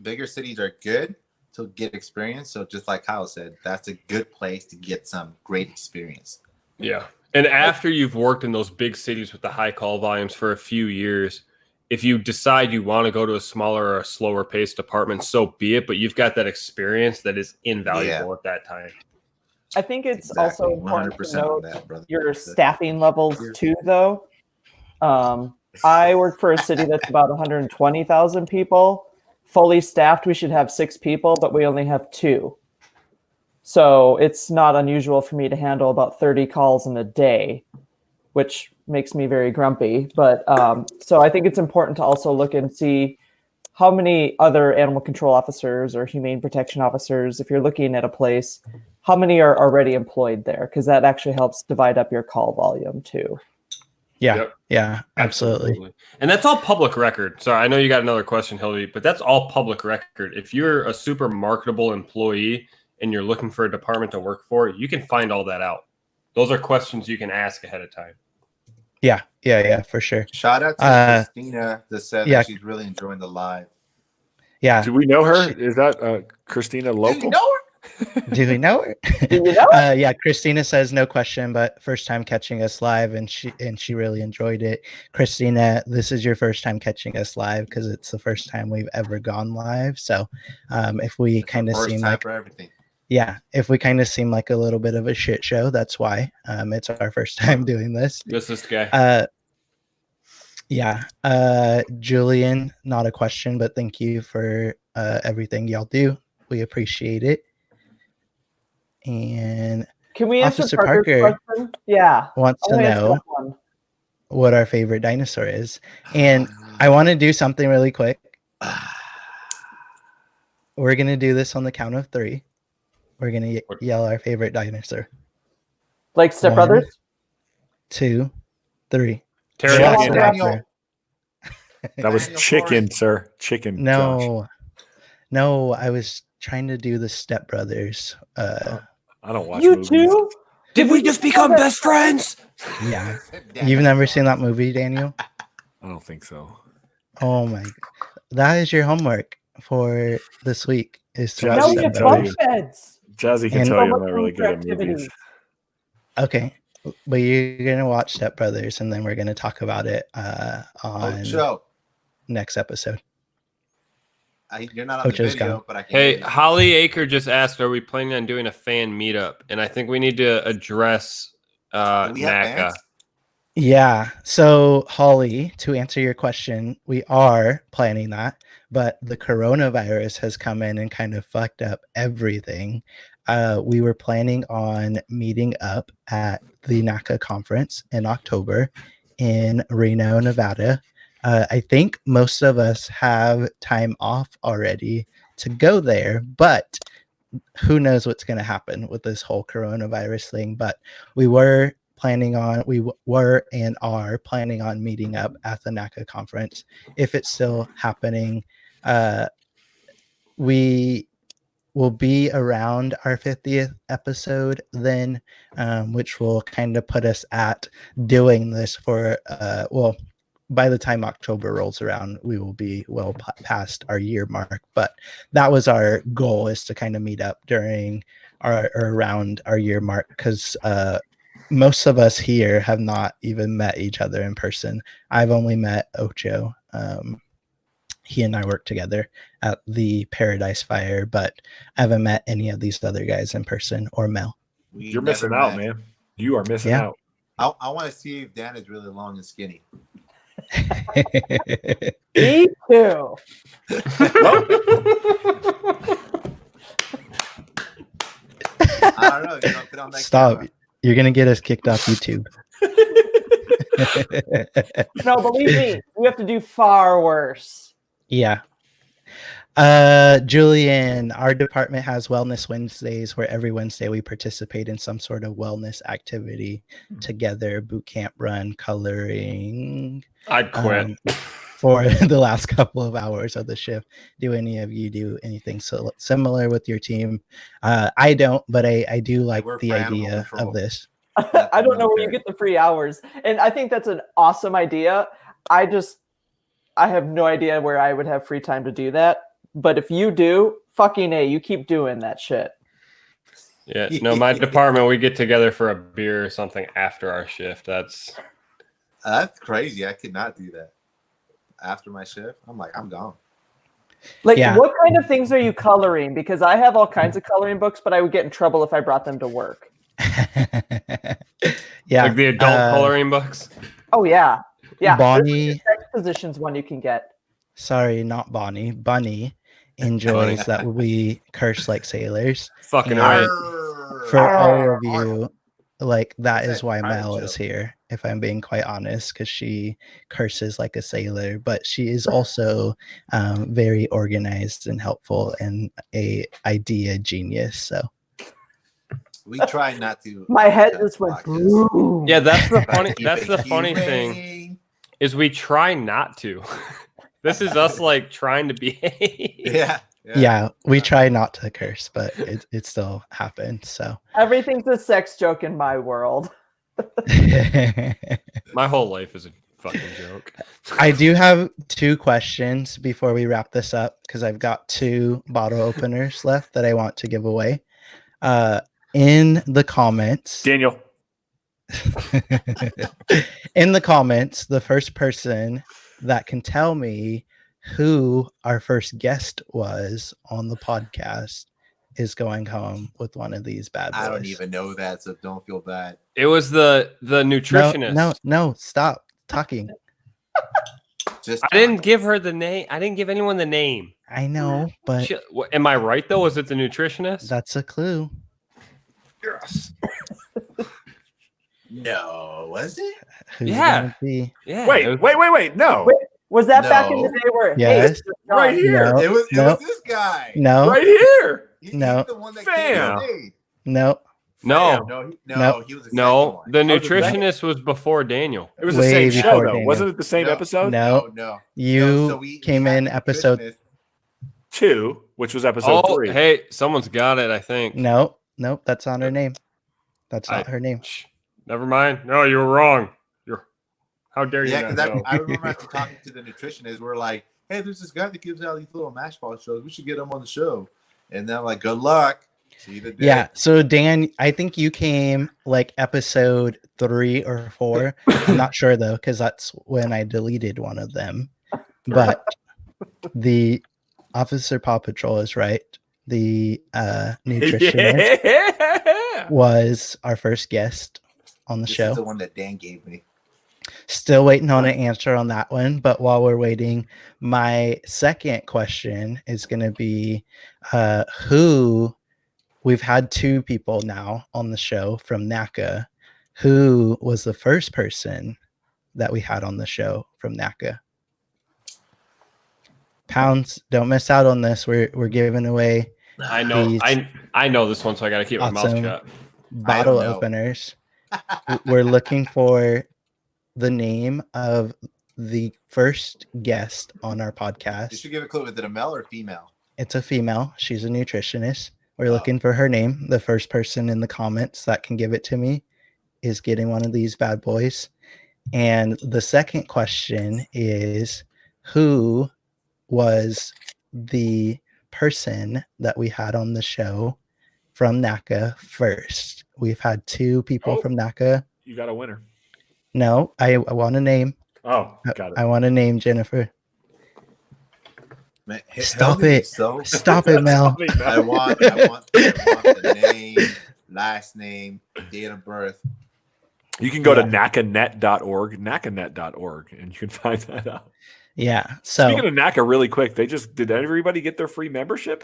Bigger cities are good to get experience. So just like Kyle said, that's a good place to get some great experience. Yeah. And after you've worked in those big cities with the high call volumes for a few years, if you decide you want to go to a smaller or a slower paced department, so be it. But you've got that experience that is invaluable at that time. I think it's also important to 100% note on that, brother. your staffing levels too, though. I work for a city that's about 120,000 people. Fully staffed, we should have 6 people, but we only have 2. So it's not unusual for me to handle about 30 calls in a day, which makes me very grumpy. But so I think it's important to also look and see how many other animal control officers or humane protection officers, if you're looking at a place, how many are already employed there? Because that actually helps divide up your call volume too. Yeah, yeah, absolutely. And that's all public record. Sorry, I know you got another question, Hildy, but that's all public record. If you're a super marketable employee and you're looking for a department to work for, you can find all that out. Those are questions you can ask ahead of time. Yeah, for sure. Shout out to Christina that said that she's really enjoying the live. Yeah. Do we know her? Is that Christina local? Do you know her? Do we know her? Do you know her? Yeah, Christina says no question, but first time catching us live, and she really enjoyed it. Christina, this is your first time catching us live because it's the first time we've ever gone live. So if we kind of seem like for everything. Yeah, if we kind of seem like a little bit of a shit show, that's why. It's our first time doing this. Just this guy. Julian, not a question, but thank you for everything y'all do. We appreciate it. And can we answer Officer Parker's Parker question? Yeah, wants to know what our favorite dinosaur is. And I want to do something really quick. We're going to do this on the count of 3. We're going to yell our favorite dinosaur. Like Step Brothers? 1, 2, 3. Pterodactyl. That was chicken, sir. Chicken. Josh. No, I was trying to do the Step Brothers. I don't watch You movies. too? Did we just become best friends? Yeah. You've never seen that movie, Daniel? I don't think so. Oh my! That is your homework for this week. Is to watch Now we Step have Brothers. bunk beds. Jazzy can And- tell you I'm not really good at movies. Okay, but you're gonna watch Step Brothers, and then we're gonna talk about it on next episode. You're not on the Ocho's video, gone. but I can. Hey, hear you. Holly Aker just asked, are we planning on doing a fan meetup? And I think we need to address Do we have NACA. fans? Yeah. So, Holly, to answer your question, we are planning that, but the coronavirus has come in and kind of fucked up everything. We were planning on meeting up at the NACA conference in October in Reno, Nevada. I think most of us have time off already to go there, but who knows what's going to happen with this whole coronavirus thing. But we were and are planning on meeting up at the NACA conference. If it's still happening, we will be around our 50th episode then, which will kind of put us at doing this for, by the time October rolls around, we will be well past our year mark. But that was our goal, is to kind of meet up during or around our year mark, because most of us here have not even met each other in person. I've only met Ocho. He and I worked together at the Paradise Fire, but I haven't met any of these other guys in person, or Mel. You're missing out, man. You are missing out. I want to see if Dan is really long and skinny. Me too. I don't know. You know, put on that Stop. camera. You're going to get us kicked off YouTube. No, believe me, we have to do far worse. Yeah. Julian, our department has Wellness Wednesdays, where every Wednesday we participate in some sort of wellness activity together, boot camp run, coloring. I'd quit. For the last couple of hours of the shift. Do any of you do anything similar with your team? I don't, but I do like the idea of this. I don't know where you get the free hours. And I think that's an awesome idea. I have no idea where I would have free time to do that. But if you do, fucking A, you keep doing that shit. Yeah, no, my department, we get together for a beer or something after our shift. That's crazy. I could not do that after my shift. I'm like, I'm gone. Like, what kind of things are you coloring? Because I have all kinds of coloring books, but I would get in trouble if I brought them to work. Yeah, like the adult coloring books. Oh yeah, yeah. Bonnie, There's sex positions one you can get. Sorry, not Bonnie. Bunny enjoys that we curse like sailors. Fucking right. For all of you, like that is why Mel is here. If I'm being quite honest, because she curses like a sailor, but she is also very organized and helpful and a idea genius. So. We try not to. My head just went. Boom. Yeah, that's the funny. That's the funny thing, is we try not to. This is us like trying to behave. Yeah, we try not to curse, but it still happens. So everything's a sex joke in my world. My whole life is a fucking joke. I do have 2 questions before we wrap this up, because I've got 2 bottle openers left that I want to give away. In the comments, Daniel. In the comments, the first person that can tell me who our first guest was on the podcast is going home with one of these bad boys. I don't even know that, so don't feel bad. It was the nutritionist. No, stop talking. I didn't give her the name. I didn't give anyone the name. I know, but am I right though? Was it the nutritionist? That's a clue. Yes. No, was it? Who's Yeah. Yeah. Wait. No. Wait, was that back in the day where? Yes. Right here. No, It was this guy. No. Right here. He's No. the one that Fam. came. No. No, Nope. he was the no. second one. The nutritionist was before Daniel. It was the Way same show, before though. Daniel. Wasn't it the same episode? No. You came in episode 2, which was episode 3. Hey, someone's got it, I think. Nope, that's not her name. That's not her name. Never mind. No, you were wrong. How dare you? Yeah, not because know? I remember after talking to the nutritionist, we're like, "Hey, there's this guy that gives out these little mash ball shows. We should get him on the show." And they're like, "Good luck." See the day. Yeah. So Dan, I think you came like episode 3 or 4. I'm not sure though, because that's when I deleted one of them. But the Officer Paw Patrol is right. The nutritionist was our first guest on the This show. is the one that Dan gave me. Still waiting on an answer on that one, but while we're waiting, my second question is going to be who we've had 2 people now on the show from NACA. Who was the first person that we had on the show from NACA? Pounds, don't miss out on this. We're giving away. I know. I know this one, so I got to keep my mouth awesome shut. Bottle openers. We're looking for the name of the first guest on our podcast. You should give a clue. Is it a male or female? It's a female. She's a nutritionist. We're looking for her name. The first person in the comments that can give it to me is getting one of these bad boys. And the second question is, who was the person that we had on the show from NACA first? We've had 2 people from NACA. You got a winner. No, I want a name. Oh, got it. I want a name, Jennifer. Man, Stop it. Stop it, Mel. I want the name, last name, date of birth. You can go to nacanet.org, nacanet.org, and you can find that out. Yeah. So speaking of NACA, really quick, did everybody get their free membership?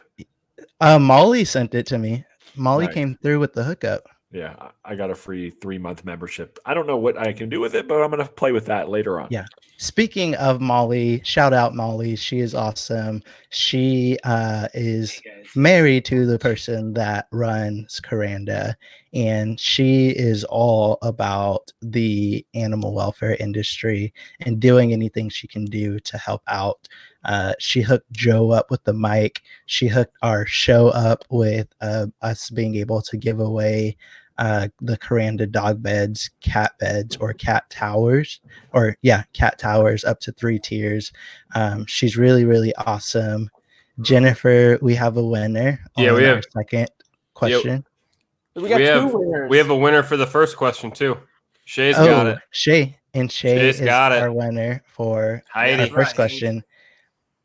Molly sent it to me. Molly Right. came through with the hookup. Yeah, I got a free 3-month membership. I don't know what I can do with it, but I'm going to play with that later on. Yeah. Speaking of Molly, shout out Molly. She is awesome. She is married to the person that runs Coranda, and she is all about the animal welfare industry and doing anything she can do to help out. She hooked Joe up with the mic. She hooked our show up with us being able to give away the Coranda dog beds, cat beds, or cat towers, cat towers up to 3 tiers. She's really, really awesome. Jennifer, we have a winner. Yeah, on we our have second question. We got 2 winners. We have a winner for the first question too. Shay's got it. Shay Shay's is got it. our winner for Heidi. our first question.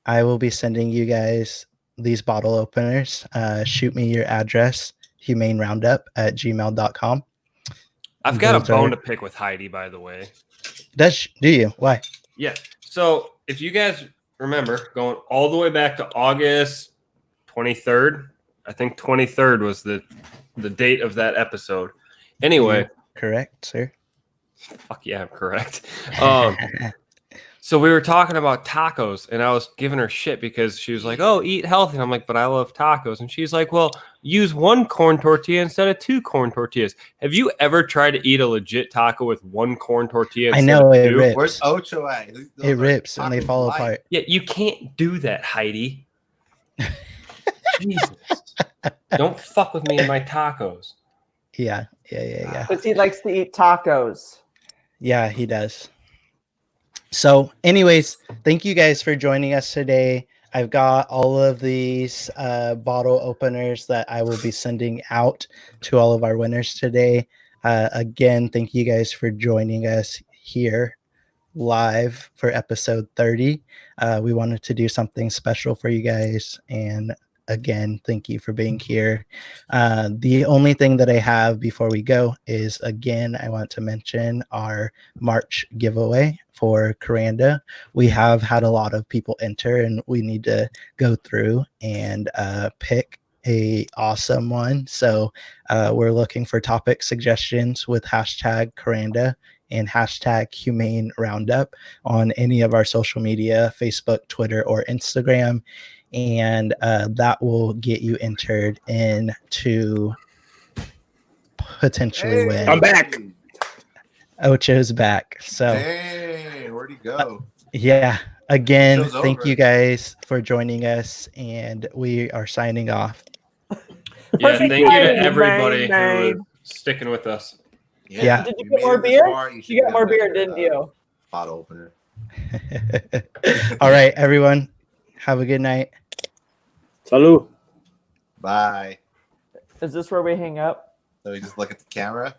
I will be sending you guys these bottle openers. Shoot me your address, humaneroundup@gmail.com. I've got Those a bone are- to pick with Heidi, by the way. Do you? Why? Yeah. So if you guys remember, going all the way back to August 23rd, I think 23rd was the date of that episode. Anyway. Correct, sir. Fuck yeah, I'm correct. So we were talking about tacos, and I was giving her shit because she was like, "Oh, eat healthy." And I'm like, "But I love tacos." And she's like, "Well, use 1 corn tortilla instead of 2 corn tortillas." Have you ever tried to eat a legit taco with 1 corn tortilla? I know it rips. Where's Ocho at? It rips and they fall apart. Yeah, you can't do that, Heidi. Jesus. Don't fuck with me and my tacos. Yeah. Because he likes to eat tacos. Yeah, he does. So, anyways, thank you guys for joining us today. I've got all of these bottle openers that I will be sending out to all of our winners today. Again, thank you guys for joining us here live for episode 30. We wanted to do something special for you guys, and again, thank you for being here. The only thing that I have before we go is, again, I want to mention our March giveaway for Coranda. We have had a lot of people enter, and we need to go through and pick a awesome one. So we're looking for topic suggestions with hashtag Coranda and hashtag Humane Roundup on any of our social media, Facebook, Twitter, or Instagram. And that will get you entered into potentially win. I'm back. Ocho's back. So Dang, where'd he go? yeah. Again, Show's thank over. you guys for joining us, and we are signing off. Yeah, thank you to Humane, everybody man. who is sticking with us. Yeah. Did you we get made more it this beer? far, should You got get more beer, another, didn't you? Bottle opener. All right, everyone. Have a good night. Salud. Bye. Is this where we hang up? So we just look at the camera.